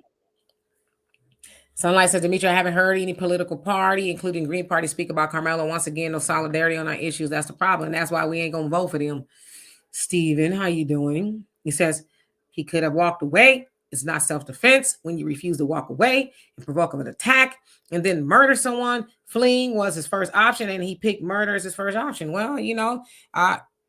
Sunlight says, Dimitri, I haven't heard any political party, including Green Party, speak about Karmelo. Once again, no solidarity on our issues. That's the problem. That's why we ain't going to vote for them. Steven, how you doing? He says he could have walked away. It's not self-defense when you refuse to walk away and provoke an attack and then murder someone. Fleeing was his first option, and he picked murder as his first option. Well,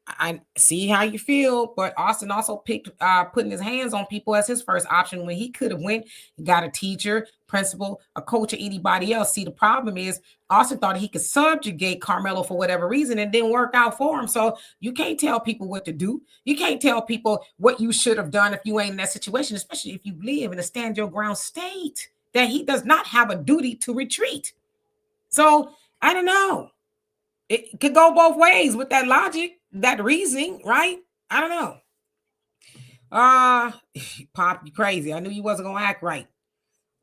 I see how you feel, but Austin also picked putting his hands on people as his first option when he could have went and got a teacher, principal, a coach, or anybody else. See, the problem is Austin thought he could subjugate Karmelo for whatever reason and didn't work out for him. So you can't tell people what to do. You can't tell people what you should have done if you ain't in that situation, especially if you live in a stand your ground state that he does not have a duty to retreat. So I don't know. It could go both ways with that logic, that reasoning, right? I don't know. Pop, you crazy. I knew you wasn't gonna act right.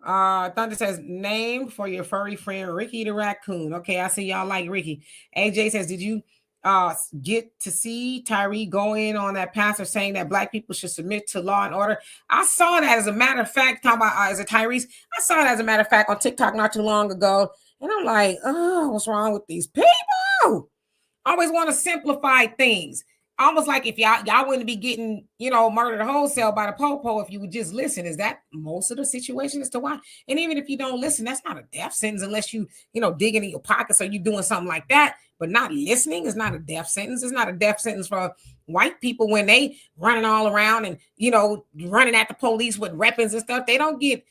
Thunder says, name for your furry friend Ricky the Raccoon. Okay, I see y'all like Ricky. AJ says, did you get to see Tyree go in on that pastor saying that Black people should submit to law and order? I saw that, as a matter of fact. Talking about is it Tyrese? I saw that, as a matter of fact, on TikTok not too long ago, and I'm like, oh, what's wrong with these people? Always want to simplify things. Almost like if y'all wouldn't be getting, murdered wholesale by the popo if you would just listen. Is that most of the situation as to why? And even if you don't listen, that's not a death sentence unless you, dig into your pockets or you doing something like that. But not listening is not a death sentence. It's not a death sentence for white people when they running all around and, running at the police with weapons and stuff. They don't get,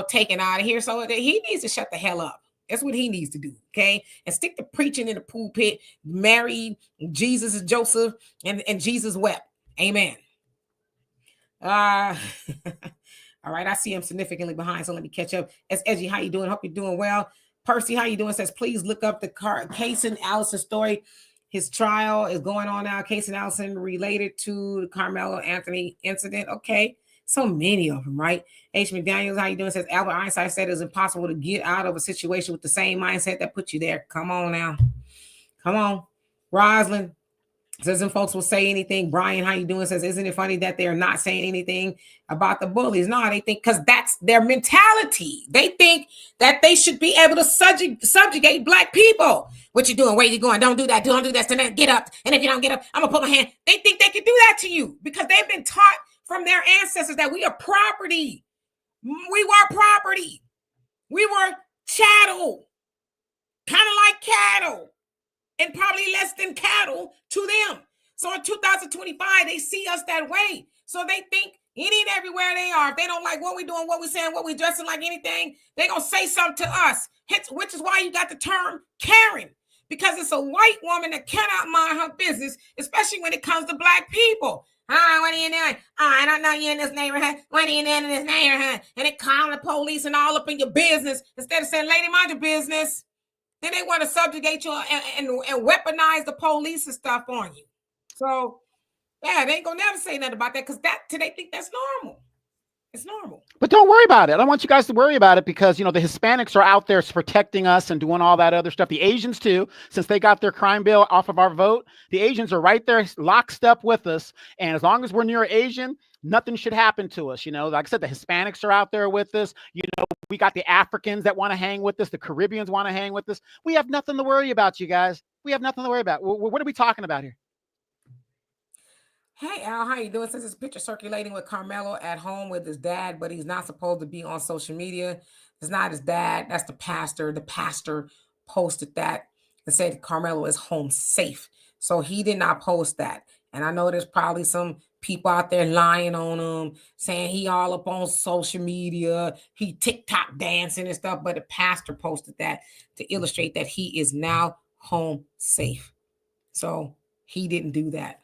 taken out of here. So he needs to shut the hell up. That's what he needs to do, okay? And stick to preaching in the pulpit. Mary, Jesus is Joseph, and Jesus wept. Amen. All right, I see him significantly behind, so let me catch up. It's Edgy, how you doing? Hope you're doing well. Percy, how you doing? Says, please look up the Cason Allison story. His trial is going on now. Cason Allison related to the Karmelo Anthony incident. Okay. So many of them, right? H. McDaniels, how you doing? Says Albert Einstein said it's impossible to get out of a situation with the same mindset that put you there. Come on now. Come on. Roslyn says, and folks will say anything. Brian, how you doing? Says, isn't it funny that they're not saying anything about the bullies? No, they think because that's their mentality. They think that they should be able to subjugate Black people. What you doing? Where you going? Don't do that. Don't do that. Get up. And if you don't get up, I'm going to put my hand. They think they can do that to you because they've been taught from their ancestors that we are property. We were property. We were chattel, kind of like cattle, and probably less than cattle to them. So in 2025, they see us that way. So they think any and everywhere they are, if they don't like what we're doing, what we're saying, what we're dressing like anything, they're going to say something to us, which is why you got the term Karen, because it's a white woman that cannot mind her business, especially when it comes to Black people. What are you doing? I don't know you in this neighborhood. What are you doing in this neighborhood? And they calling the police and all up in your business instead of saying, lady, mind your business. Then they want to subjugate you and weaponize the police and stuff on you. So Yeah, they ain't gonna never say nothing about that because they think that's normal. It's normal. But don't worry about it. I don't want you guys to worry about it because, the Hispanics are out there protecting us and doing all that other stuff. The Asians, too, since they got their crime bill off of our vote, the Asians are right there lockstep with us. And as long as we're near Asian, nothing should happen to us. Like I said, the Hispanics are out there with us. We got the Africans that want to hang with us. The Caribbeans want to hang with us. We have nothing to worry about, you guys. We have nothing to worry about. What are we talking about here? Hey Al, how you doing? Since this picture circulating with Carmelo at home with his dad, but he's not supposed to be on social media. It's not his dad. That's the pastor. The pastor posted that and said Carmelo is home safe. So he did not post that. And I know there's probably some people out there lying on him, saying he all up on social media, he TikTok dancing and stuff. But the pastor posted that to illustrate that he is now home safe. So he didn't do that.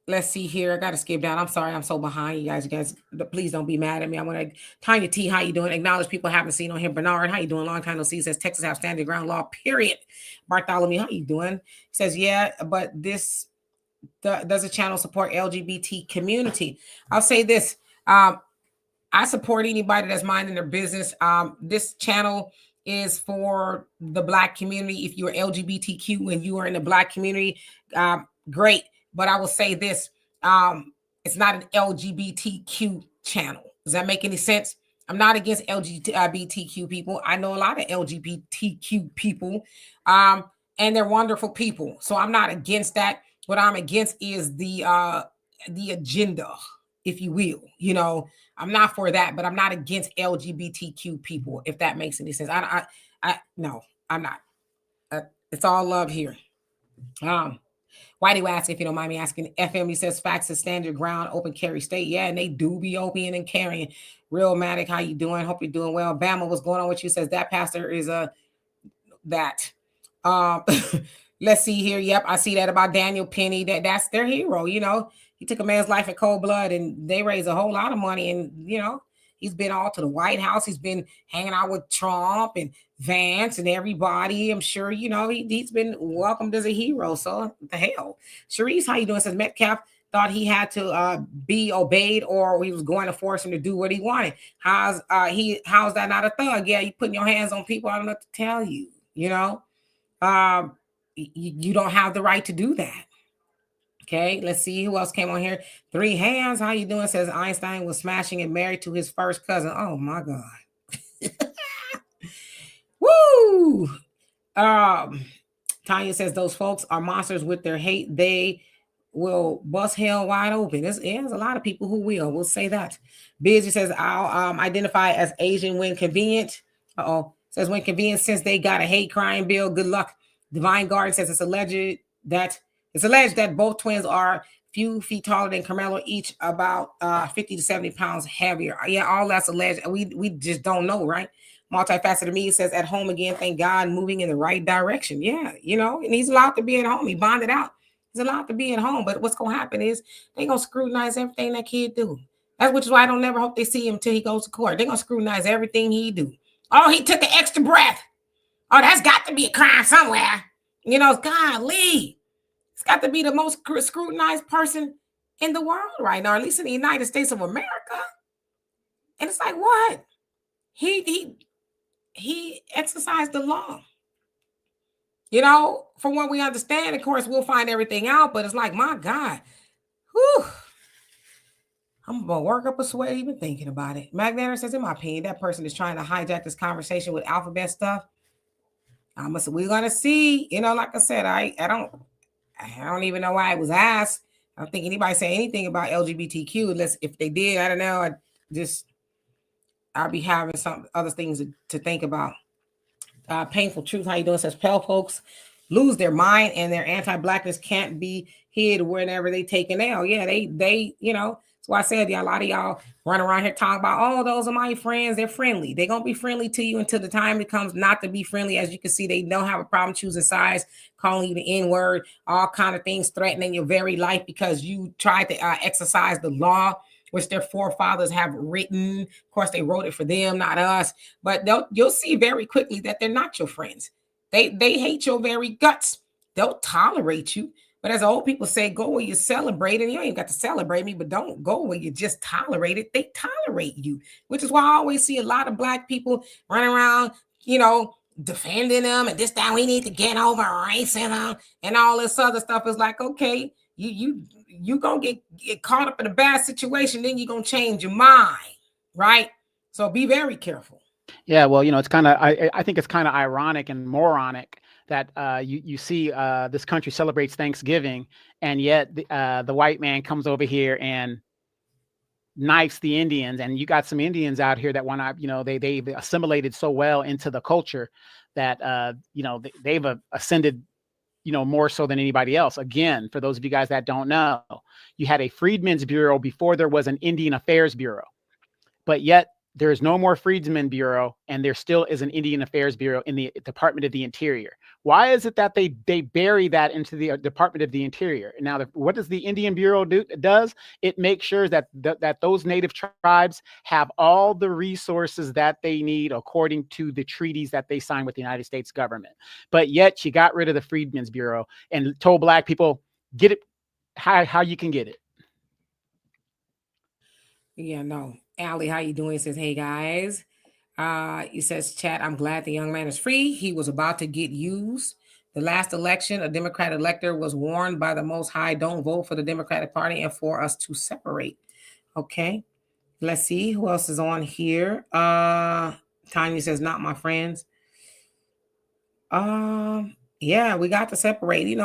Let's see here. I gotta skip down. I'm sorry, I'm so behind you guys. You guys, please don't be mad at me. I want to Tanya T, how you doing? Acknowledge people I haven't seen on here. Bernard, how you doing? Long time no see. Says Texas have standing ground law, period. Bartholomew, how you doing? Says, yeah, but does the channel support LGBT community? I'll say this. I support anybody that's minding their business. This channel is for the Black community. If you're LGBTQ and you are in the Black community, great. But I will say this, it's not an LGBTQ channel. Does that make any sense? I'm not against LGBTQ people. I know a lot of LGBTQ people, and they're wonderful people. So I'm not against that. What I'm against is the agenda, if you will. I'm not for that, but I'm not against LGBTQ people, if that makes any sense. No, I'm not. It's all love here. Why do you ask, if you don't mind me asking? FMU says facts is standard ground, open carry state. Yeah, and they do be open and carrying. Real Matic, how you doing? Hope you're doing well. Bama, what's going on with you? Says that pastor is that. Let's see here. Yep, I see that about Daniel Penny. That's their hero. He took a man's life in cold blood, and they raised a whole lot of money. And he's been all to the White House. He's been hanging out with Trump and Vance and everybody. I'm sure, he's been welcomed as a hero. So what the hell. Sharice, how you doing? Says Metcalf thought he had to be obeyed, or he was going to force him to do what he wanted. How's that not a thug? Yeah, you putting your hands on people. I don't know what to tell you. You don't have the right to do that. Okay, let's see who else came on here. Three Hands, how you doing? Says Einstein was smashing and married to his first cousin. Oh my God. Woo! Tanya says those folks are monsters with their hate. They will bust hell wide open. There's a lot of people who will. We'll say that. Busy says I'll identify as Asian when convenient. Says when convenient, since they got a hate crime bill. Good luck. Divine Guard says it's alleged that both twins are few feet taller than Carmelo, each about 50 to 70 pounds heavier. Yeah, all that's alleged. We just don't know, right? Multifaceted Me says at home again, thank God, moving in the right direction. Yeah, and he's allowed to be at home. He bonded out. He's allowed to be at home. But what's going to happen is they're going to scrutinize everything that kid do. Which is why I don't never hope they see him until he goes to court. They're going to scrutinize everything he do. Oh, he took an extra breath. Oh, that's got to be a crime somewhere. Golly. It's got to be the most scrutinized person in the world right now, or at least in the United States of America. And it's like, what? He exercised the law. From what we understand, of course, we'll find everything out, but it's like, my God. Whew. I'm going to work up a sweat even thinking about it. Magnetic says, in my opinion, that person is trying to hijack this conversation with alphabet stuff. We're going to see. Like I said, I don't even know why it was asked. I don't think anybody said anything about LGBTQ. Unless if they did, I don't know. I'll be having some other things to think about. Painful Truth, how you doing? Says Pale folks lose their mind and their anti-blackness can't be hid whenever they take an L. Yeah, they that's why I said, a lot of y'all run around here talking about, oh, those are my friends. They're friendly. They're going to be friendly to you until the time it comes not to be friendly. As you can see, they don't have a problem choosing sides, calling you the N-word, all kind of things, threatening your very life because you tried to exercise the law, which their forefathers have written. Of course, they wrote it for them, not us. But you'll see very quickly that they're not your friends. They hate your very guts. They'll tolerate you, But as old people say, go where you celebrate, and you ain't got to celebrate me, but don't go where you just tolerate it. They tolerate you, which is why I always see a lot of black people running around, you know, defending them and this time we need to get over racism and all this other stuff. Is like, okay, you gonna get caught up in a bad situation, then you're gonna change your mind, right? So be very careful. Yeah, well, it's kind of I think it's kind of ironic and moronic that you see this country celebrates Thanksgiving, and yet the white man comes over here and knifes the Indians, and you got some Indians out here that want to, they've assimilated so well into the culture that they've ascended, more so than anybody else. Again, for those of you guys that don't know, you had a Freedmen's Bureau before there was an Indian Affairs Bureau, but yet there is no more Freedmen's Bureau, and there still is an Indian Affairs Bureau in the Department of the Interior. Why is it that they bury that into the Department of the Interior? Now, what does the Indian Bureau do? Does it make sure that that those native tribes have all the resources that they need according to the treaties that they signed with the United States government? But yet, she got rid of the Freedmen's Bureau and told black people, get it how you can get it. Yeah, no. Allie, how you doing? Says, hey guys. He says, chat, I'm glad the young man is free. He was about to get used. The last election, a Democrat elector was warned by the Most High, don't vote for the Democratic Party and for us to separate. Okay. Let's see who else is on here. Tanya says, not my friends. Yeah, we got to separate,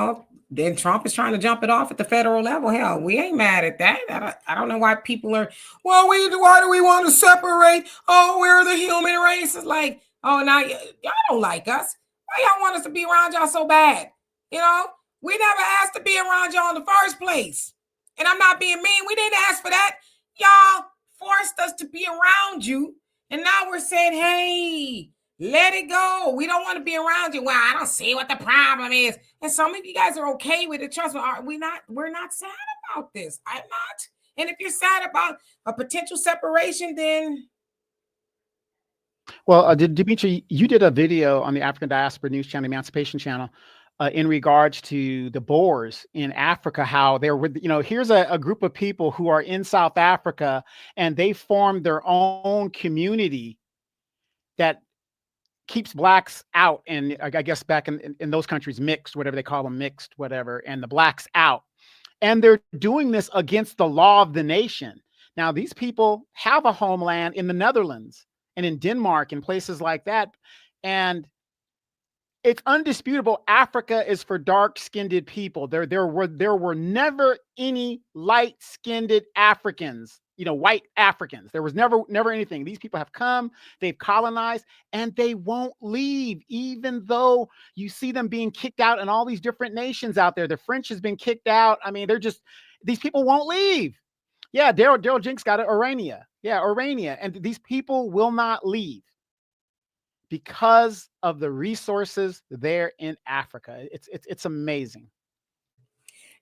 Then Trump is trying to jump it off at the federal level. Hell, we ain't mad at that. I don't know why people are, well, why do we want to separate? Oh, we're the human race. It's like, oh, now y'all don't like us. Why y'all want us to be around y'all so bad? We never asked to be around y'all in the first place. And I'm not being mean. We didn't ask for that. Y'all forced us to be around you. And now we're saying, hey, let it go. We don't want to be around you. Well, I don't see what the problem is. And some of you guys are okay with it. Trust me, we're not sad about this. I'm not. And if you're sad about a potential separation, then. Well, Dimitri, you did a video on the African Diaspora News Channel, Emancipation Channel, in regards to the Boers in Africa, how there were, here's a group of people who are in South Africa, and they formed their own community that keeps blacks out, and I guess back in those countries, mixed, whatever they call them, mixed, whatever, and the blacks out. And they're doing this against the law of the nation. Now, these people have a homeland in the Netherlands and in Denmark and places like that. And it's undisputable. Africa is for dark-skinned people. There were never any light-skinned Africans, white Africans. There was never anything. These people have come, they've colonized, and they won't leave, even though you see them being kicked out in all these different nations out there. The French has been kicked out. I mean, these people won't leave. Yeah, Daryl Jinks got it, Orania. Yeah, Orania. And these people will not leave because of the resources there in Africa. It's amazing.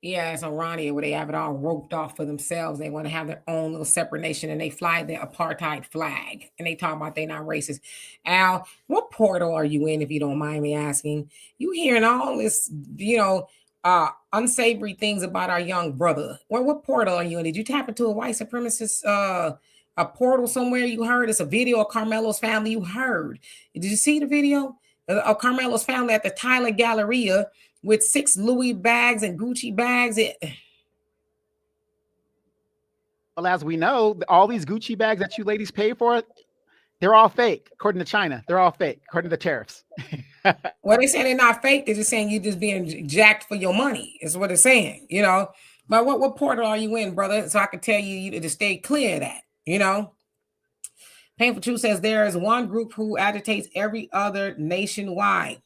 Yeah, it's Orania where they have it all roped off for themselves. They want to have their own little separate nation, and they fly the apartheid flag. And they talk about they not racist. Al, what portal are you in, if you don't mind me asking? You hearing all this, unsavory things about our young brother. What portal are you in? Did you tap into a white supremacist a portal somewhere? You heard it's a video of Carmelo's family. You heard. Did you see the video of Carmelo's family at the Tyler Galleria with 6 Louis bags and Gucci bags? Well, as we know, all these Gucci bags that you ladies pay for, they're all fake. According to China, they're all fake, according to the tariffs. Well, they saying they're not fake. They're just saying you just being jacked for your money, is what they're saying, But what portal are you in, brother? So I can tell you to stay clear of that, Painful Truth says there is one group who agitates every other nationwide.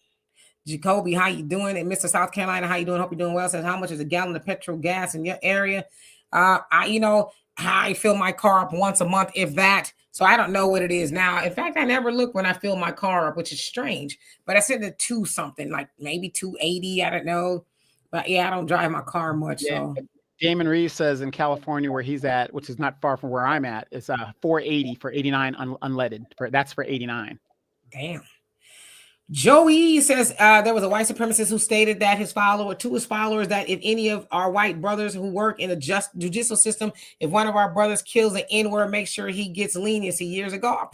Jacoby, how you doing? And Mr. South Carolina, how you doing? Hope you're doing well. Says, how much is a gallon of petrol gas in your area? I fill my car up once a month, if that. So I don't know what it is now. In fact, I never look when I fill my car up, which is strange. But I said it 2 something, like maybe 280. I don't know. But yeah, I don't drive my car much. Yeah. So Damon Reeves says in California, where he's at, which is not far from where I'm at, it's 480 for 89 unleaded. That's for 89. Damn. Joey says there was a white supremacist who stated that to his followers, that if any of our white brothers who work in the judicial system, if one of our brothers kills an N-word, make sure he gets leniency years ago.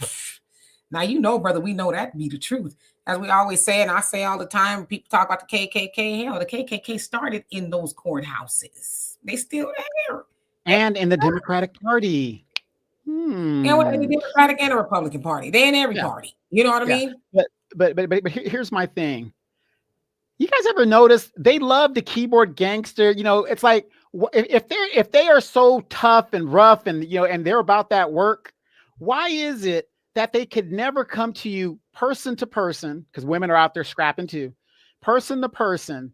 Now, you know, brother, we know that to be the truth. As we always say, and I say all the time, people talk about the KKK. Hell, the KKK started in those courthouses. They still there. And in the Democratic Party. And in the Democratic and the Republican Party. They in every party. You know what I mean? But here's my thing. You guys ever notice they love the keyboard gangster? You know, it's like if they are so tough and rough and and they're about that work, why is it that they could never come to you person to person, because women are out there scrapping too, person to person,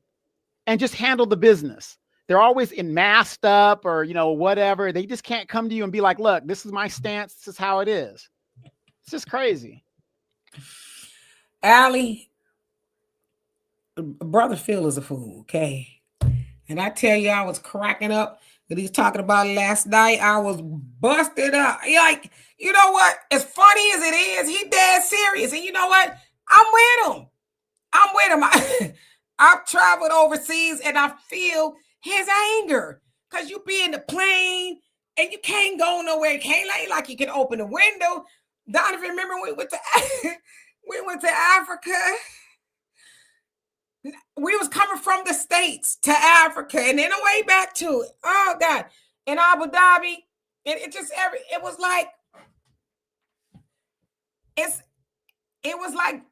and just handle the business? They're always masked up or whatever. They just can't come to you and be like, look, this is my stance, this is how it is. It's just crazy. Allie, Brother Phil is a fool, okay? And I tell you, I was cracking up that he's talking about last night. I was busted up. Like, you know what? As funny as it is, he dead serious. And you know what? I'm with him. I've traveled overseas and I feel his anger. Because you be in the plane and you can't go nowhere. You can't like you can open the window. Donovan, remember we went to Africa? We was coming from the States to Africa and then away back to it. Oh God. In Abu Dhabi. It was like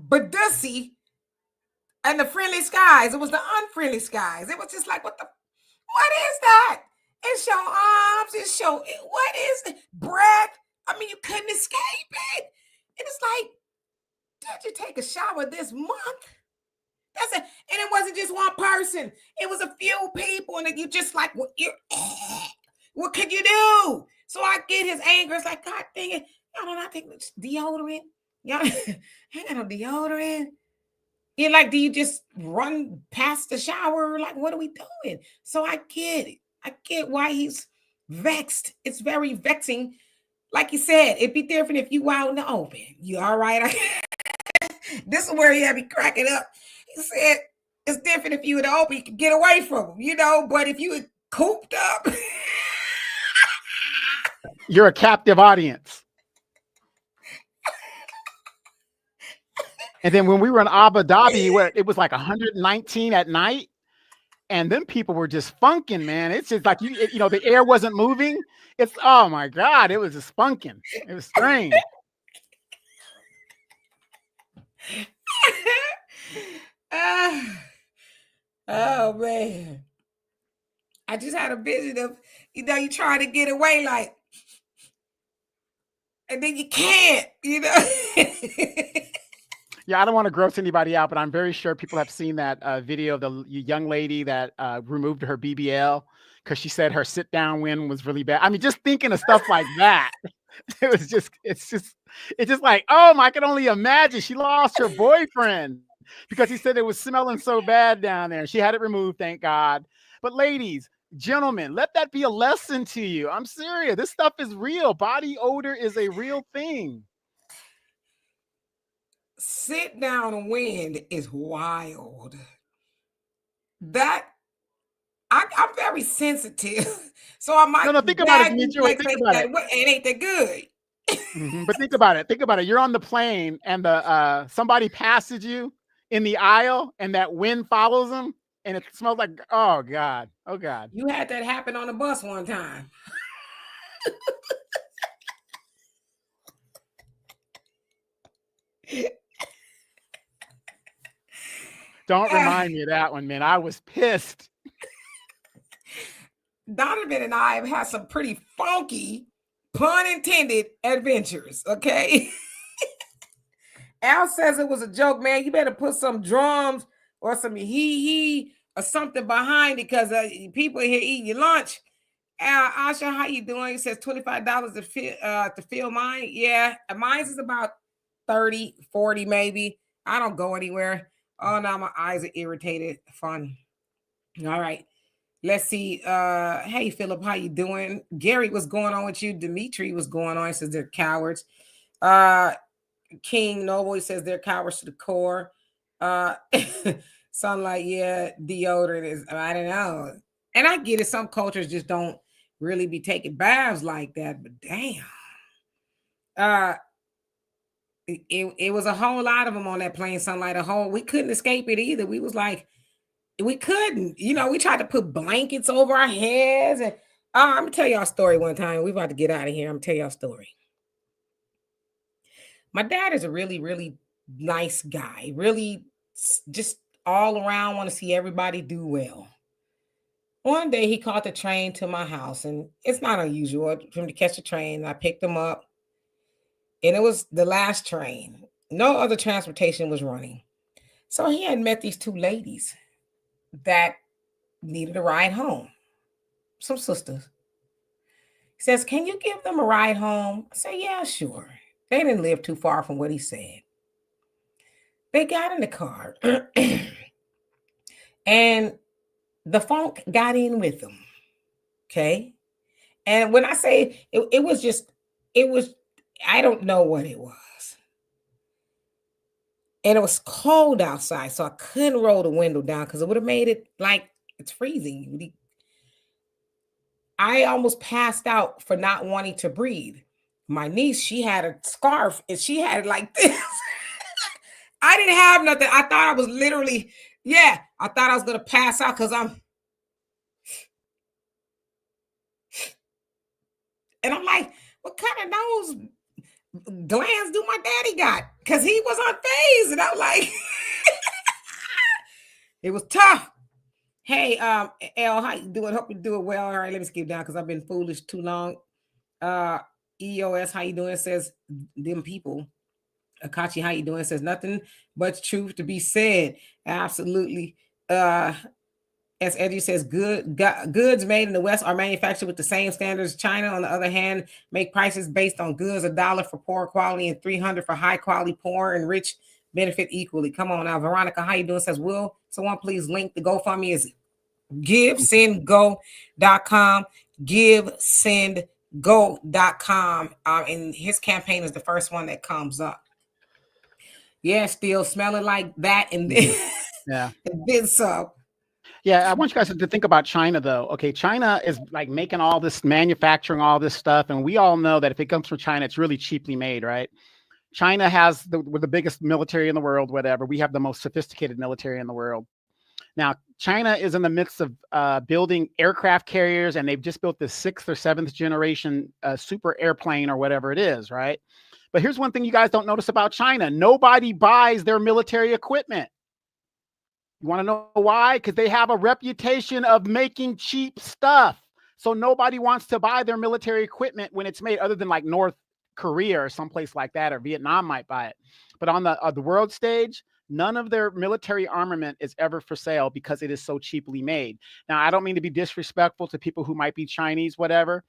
Badussi and the friendly skies. It was the unfriendly skies. It was just like, what is that? It's your arms. What is it? Breath. I mean, you couldn't escape it. And it's like, did you take a shower this month? That's it. And it wasn't just one person. It was a few people. And you just like, what could you do? So I get his anger. It's like, God dang it. Y'all don't take deodorant. Y'all ain't got no deodorant. You're like, do you just run past the shower? Like, what are we doing? So I get it. I get why he's vexed. It's very vexing. Like you said, it'd be different if you out in the open. You all right? This is where he had me cracking up. He said, it's different if you in the open, you can get away from him, but if you were cooped up. You're a captive audience. And then when we were in Abu Dhabi, where it was like 119 at night, and then people were just funking, man. It's just like, the air wasn't moving. It's, oh my God, it was just funking. It was strange. Oh man. I just had a vision of, you try to get away like, and then you can't, Yeah, I don't want to gross anybody out, but I'm very sure people have seen that video of the young lady that removed her BBL because she said her sit down win was really bad. I mean, just thinking of stuff like that. It's just like, oh, I can only imagine. She lost her boyfriend because he said it was smelling so bad down there. She had it removed, thank God. But ladies, gentlemen, let that be a lesson to you. I'm serious. This stuff is real. Body odor is a real thing. Sit down wind is wild. That I'm very sensitive, so I might. No, think about it, Demetri. Think about it. It ain't that good. But think about it. Think about it. You're on the plane, and somebody passes you in the aisle, and that wind follows them, and it smells like, oh God. You had that happen on the bus one time. Don't remind me of that one, man. I was pissed. Donovan and I have had some pretty funky, pun intended, adventures, okay? Al says it was a joke, man. You better put some drums or some hee or something behind it because people here eating your lunch. Al, Asha, how you doing? He says $25 to fill mine. Yeah, mine's is about 30, 40 maybe. I don't go anywhere. Oh, now my eyes are irritated. Fun. All right. Let's see. Hey, Philip, how you doing? Gary, what's going on with you? Dimitri, what's going on? He says they're cowards. King Noble, he says they're cowards to the core. Uh, Some like, yeah, deodorant is, I don't know. And I get it. Some cultures just don't really be taking baths like that, but damn. Uh, it was a whole lot of them on that plane, sunlight. A whole, we couldn't escape it either. We was like, we couldn't, we tried to put blankets over our heads. And I'm gonna tell y'all a story one time. We about to get out of here. I'm gonna tell y'all a story. My dad is a really, really nice guy, really just all around want to see everybody do well. One day he caught the train to my house, and it's not unusual for him to catch the train. I picked him up, and it was the last train. No other transportation was running. So he had met these two ladies that needed a ride home, some sisters. He says, "Can you give them a ride home?" I said, "Yeah, sure." They didn't live too far from what he said. They got in the car, and the funk got in with them. Okay. And when I say it was just, it was, I don't know what it was. And it was cold outside, so I couldn't roll the window down because it would have made it like it's freezing. I almost passed out for not wanting to breathe. My niece, she had a scarf and she had it like this. I didn't have nothing. I thought I was literally, yeah, I thought I was going to pass out because I'm like, what kind of nose glands do my daddy got? Because he was on phase. And I'm like, it was tough. Hey, L, how you doing? Hope you doing well. All right, let me skip down because I've been foolish too long. EOS, how you doing? It says them people. Akachi, how you doing? It says nothing but truth to be said. Absolutely. As Eddie says, goods made in the West are manufactured with the same standards. China, on the other hand, make prices based on goods $1 for poor quality and $300 for high quality. Poor and rich benefit equally. Come on now, Veronica, how you doing? Says, will someone please link the GoFundMe is givesendgo.com. Givesendgo.com. And his campaign is the first one that comes up. Yeah, still smelling like that, and then, yeah, and then some. Yeah, I want you guys to think about China, though. Okay, China is like making all this, manufacturing all this stuff, and we all know that if it comes from China, it's really cheaply made, right? China has the biggest military in the world, whatever. We have the most sophisticated military in the world. Now, China is in the midst of building aircraft carriers, and they've just built the 6th or 7th generation super airplane or whatever it is, right? But here's one thing you guys don't notice about China. Nobody buys their military equipment. You want to know why? Because they have a reputation of making cheap stuff. So nobody wants to buy their military equipment when it's made, other than like North Korea or someplace like that, or Vietnam might buy it. But on the world stage, none of their military armament is ever for sale because it is so cheaply made. Now, I don't mean to be disrespectful to people who might be Chinese, whatever,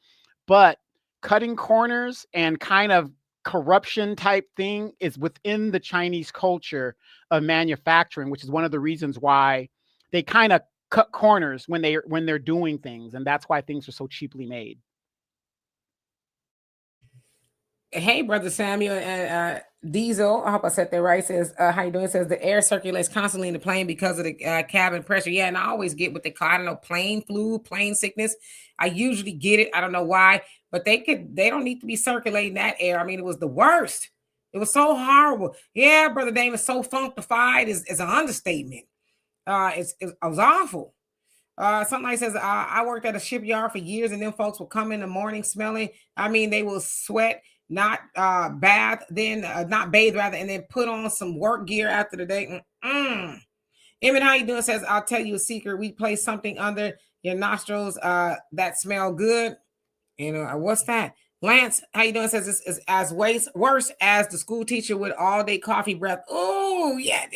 but cutting corners and kind of corruption type thing is within the Chinese culture of manufacturing, which is one of the reasons why they kind of cut corners when they're doing things, and that's why things are so cheaply made. Hey, brother Samuel and Diesel. I hope I said that right. Says, how you doing? It says the air circulates constantly in the plane because of the cabin pressure. Yeah, and I always get what they call, I don't know, plane flu, plane sickness. I usually get it. I don't know why, but they don't need to be circulating that air. I mean, it was the worst. It was so horrible. Yeah, brother David, so funkified is an understatement. It was awful. Somebody says, I worked at a shipyard for years, and then folks will come in the morning smelling. I mean, they will sweat, not bath, then not bathe rather, and then put on some work gear after the day. Emmett, how you doing? Says, I'll tell you a secret. We place something under your nostrils that smell good. What's that? Lance, how you doing? Says this is as worse as the school teacher with all day coffee breath. Oh yeah,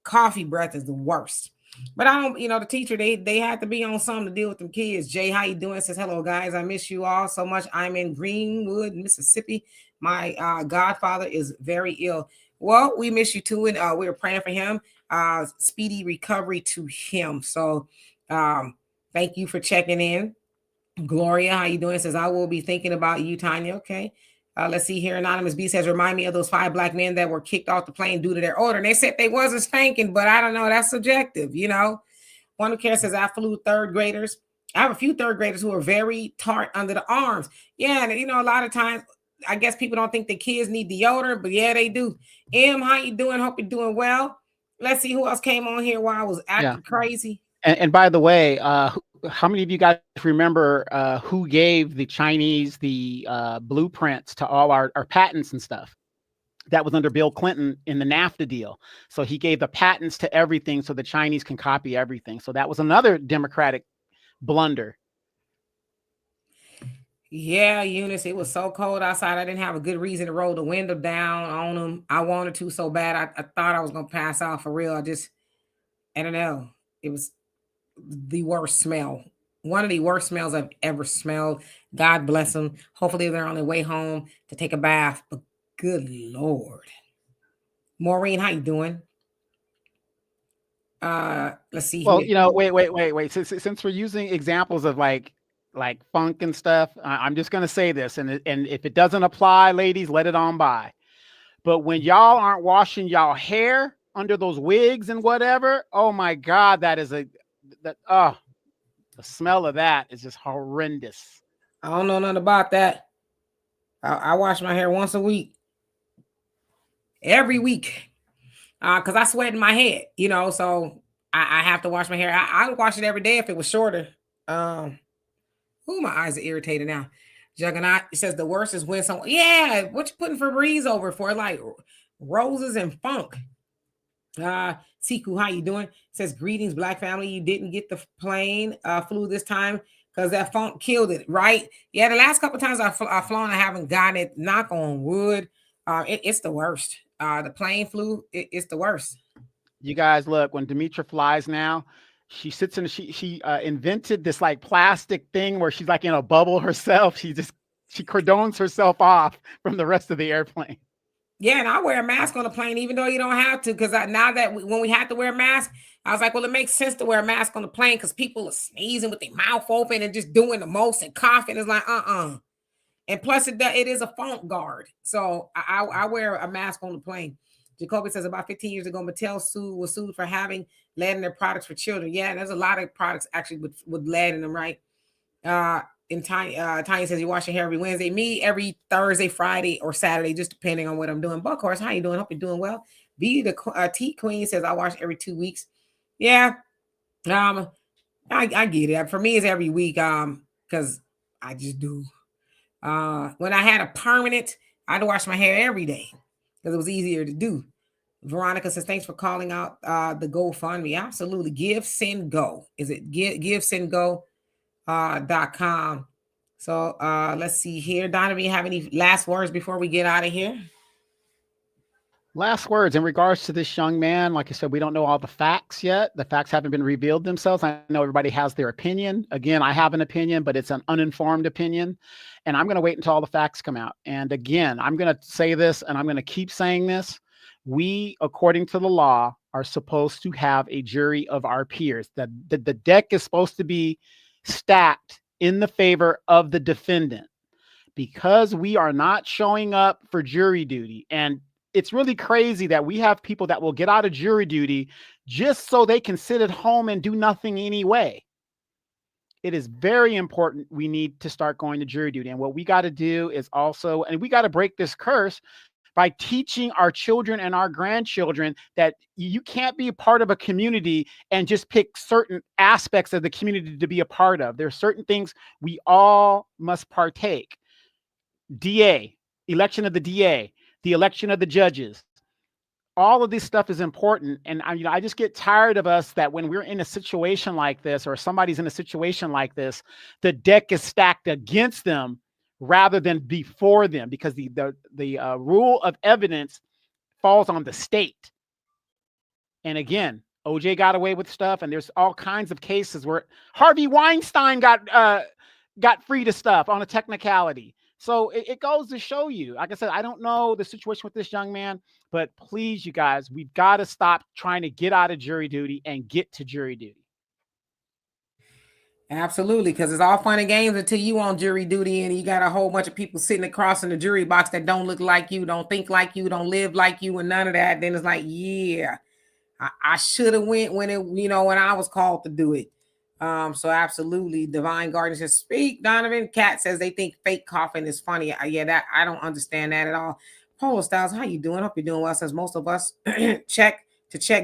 coffee breath is the worst. But I don't, the teacher, they had to be on something to deal with them kids. Jay, how you doing? Says, hello, guys. I miss you all so much. I'm in Greenwood, Mississippi. My godfather is very ill. Well, we miss you too, and we were praying for him. Speedy recovery to him. So thank you for checking in. Gloria, how you doing? Says, I will be thinking about you, Tanya. Okay. Let's see here. Anonymous B says, remind me of those 5 black men that were kicked off the plane due to their order. And they said they wasn't spanking, but I don't know. That's subjective, you know. One who cares says, I flew third graders. I have a few third graders who are very tart under the arms. Yeah, and you know, a lot of times, I guess people don't think the kids need deodorant, but yeah, they do. M, how you doing? Hope you're doing well. Let's see who else came on here while I was Yeah. acting crazy. And by the way, how many of you guys remember who gave the Chinese the blueprints to all our patents and stuff? That was under Bill Clinton in the NAFTA deal. So he gave the patents to everything so the Chinese can copy everything. So that was another Democratic blunder. Yeah, Eunice, it was so cold outside. I didn't have a good reason to roll the window down on them. I wanted to so bad. I thought I was going to pass out for real. I don't know. It was the worst smell. One of the worst smells I've ever smelled. God bless them. Hopefully they're on their way home to take a bath. But good Lord. Maureen, how you doing? Let's see Well, here. you know, wait. Since we're using examples of like funk and stuff, I'm just gonna say this, and if it doesn't apply, ladies, let it on by. But when y'all aren't washing y'all hair under those wigs and whatever, oh my God, the smell of that is just horrendous. I don't know nothing about that. I wash my hair once a week. Every week. Because I sweat in my head, you know, so I have to wash my hair. I would wash it every day if it was shorter. Um, my eyes are irritated now. Juggernaut says the worst is when someone, yeah, what you putting Febreze over for? Like roses and funk. Siku, how you doing? Says greetings, black family. You didn't get the plane flu this time because that funk killed it, right? Yeah, the last couple times I've flown, I haven't gotten it. Knock on wood. It's the worst. The plane flu, it's the worst. You guys look, when Demetra flies now, she sits in she invented this like plastic thing where she's like in a bubble herself. She cordones herself off from the rest of the airplane. Yeah, and I wear a mask on the plane, even though you don't have to, because now that when we have to wear a mask, I was like, well, it makes sense to wear a mask on the plane because people are sneezing with their mouth open and just doing the most and coughing. It's like, And plus, it is a funk guard, so I wear a mask on the plane. Jacoby says about 15 years ago, Mattel was sued for having lead in their products for children. Yeah, and there's a lot of products actually with lead in them, right? And Tanya says you wash your hair every Wednesday. Me every Thursday, Friday, or Saturday, just depending on what I'm doing. Buckhorse, how you doing? Hope you're doing well. B the Tea Queen says I wash every 2 weeks. Yeah, I get it. For me, it's every week. Because I just do. When I had a permanent, I had to wash my hair every day because it was easier to do. Veronica says, thanks for calling out the GoFundMe. Absolutely. Give, send, go. Is it give send, go .com? So let's see here. Donovan, you have any last words before we get out of here? Last words in regards to this young man. Like I said, we don't know all the facts yet. The facts haven't been revealed themselves. I know everybody has their opinion. Again, I have an opinion, but it's an uninformed opinion. And I'm going to wait until all the facts come out. And again, I'm going to say this and I'm going to keep saying this. We, according to the law, are supposed to have a jury of our peers. The deck is supposed to be stacked in the favor of the defendant. Because we are not showing up for jury duty, and it's really crazy that we have people that will get out of jury duty just so they can sit at home and do nothing anyway. It is very important. We need to start going to jury duty. And what we got to do is also, and we got to break this curse by teaching our children and our grandchildren that you can't be a part of a community and just pick certain aspects of the community to be a part of. There are certain things we all must partake. DA, election of the DA, the election of the judges. All of this stuff is important. And I just get tired of us that when we're in a situation like this, or somebody's in a situation like this, the deck is stacked against them rather than before them, because the rule of evidence falls on the state. And again, OJ got away with stuff, and there's all kinds of cases where Harvey Weinstein got free to stuff on a technicality. So it goes to show you, like I said, I don't know the situation with this young man, but please, you guys, we've got to stop trying to get out of jury duty and get to jury duty. Absolutely, because it's all fun and games until you on jury duty and you got a whole bunch of people sitting across in the jury box that don't look like you, don't think like you, don't live like you, and none of that. Then it's like, yeah, I should have went when it, when I was called to do it. So absolutely, Divine Garden says, "Speak, Donovan." Cat says they think fake coughing is funny. Yeah, that I don't understand that at all. Polo Styles, how you doing? Hope you're doing well. Says most of us check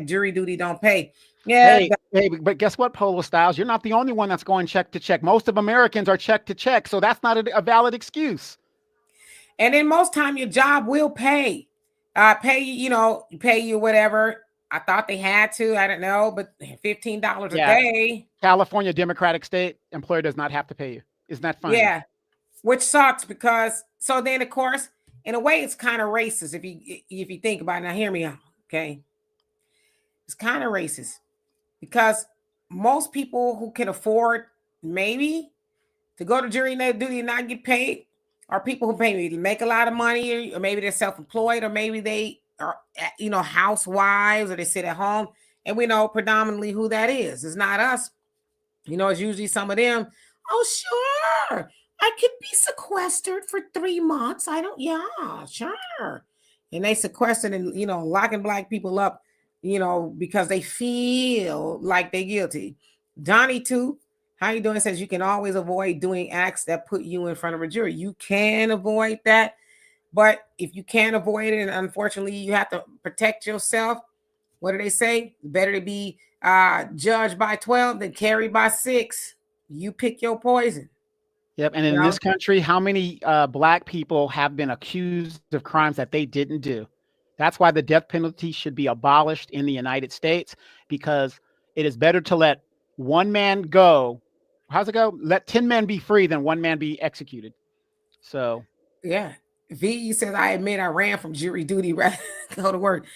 jury duty don't pay. Yeah, Hey, but guess what, Polo Styles? You're not the only one that's going check to check. Most of Americans are check to check, so that's not a valid excuse. and then most time your job will pay, pay you whatever. I thought they had to. I don't know, but $15 a day. California, Democratic state, employer does not have to pay you. Isn't that funny? Yeah, which sucks because so then of course in a way it's kind of racist if you think about it. Now hear me out, okay? It's kind of racist because most people who can afford maybe to go to jury duty and not get paid are people who maybe make a lot of money, or maybe they're self-employed, or maybe they are housewives, or they sit at home, and we know predominantly who that is. It's not us. It's usually some of them. Oh, sure. I could be sequestered for 3 months. I don't, yeah, sure. And they sequestered and, locking black people up, because they feel like they're guilty. Johnny, too, how you doing? Says you can always avoid doing acts that put you in front of a jury. You can avoid that. But if you can't avoid it, and unfortunately you have to protect yourself, what do they say? Better to be judged by 12 than carried by 6. You pick your poison. Yep. And in this country, how many black people have been accused of crimes that they didn't do? That's why the death penalty should be abolished in the United States, because it is better to let one man go. How's it go? Let 10 men be free than one man be executed. So, yeah. V says, I admit I ran from jury duty rather than go to work.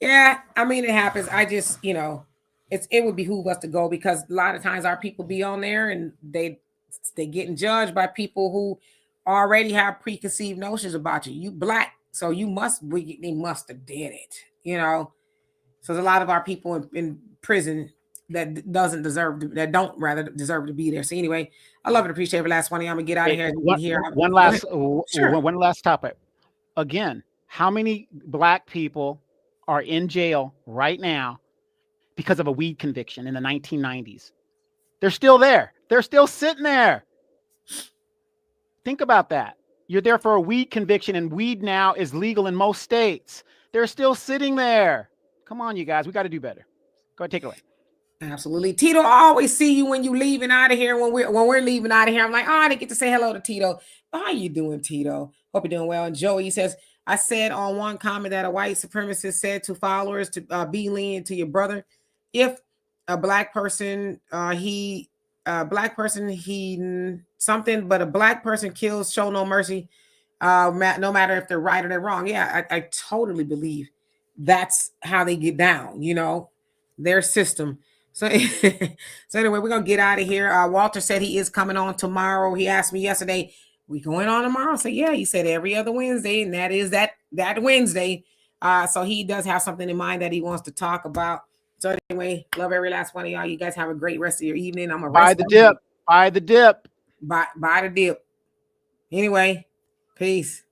Yeah, I mean, it happens. I just, it would behoove us to go because a lot of times our people be on there and they getting judged by people who already have preconceived notions about you. You black, so they must have did it, So there's a lot of our people in prison that don't deserve to be there. So anyway, I love and appreciate every last one of you. I'm gonna get out of here. One last topic. Again, how many black people are in jail right now because of a weed conviction in the 1990s? They're still there. They're still sitting there. Think about that. You're there for a weed conviction, and weed now is legal in most states. They're still sitting there. Come on, you guys. We got to do better. Go ahead, take it away. Absolutely. Tito, I always see you when you leaving out of here. When we're leaving out of here, I'm like, I didn't get to say hello to Tito. How you doing, Tito? Hope you're doing well. And Joey says, I said on one comment that a white supremacist said to followers to be lenient to your brother. If a black person, he something, but a black person kills, show no mercy, no matter if they're right or they're wrong. Yeah, I totally believe that's how they get down, their system. So anyway, we're gonna get out of here. Walter said he is coming on tomorrow. He asked me yesterday, we going on tomorrow? So yeah, he said every other Wednesday, and that is that Wednesday. So he does have something in mind that he wants to talk about. So anyway, love every last one of y'all. You guys have a great rest of your evening. I'm gonna buy the dip. Buy the dip. Buy the dip. Anyway, peace.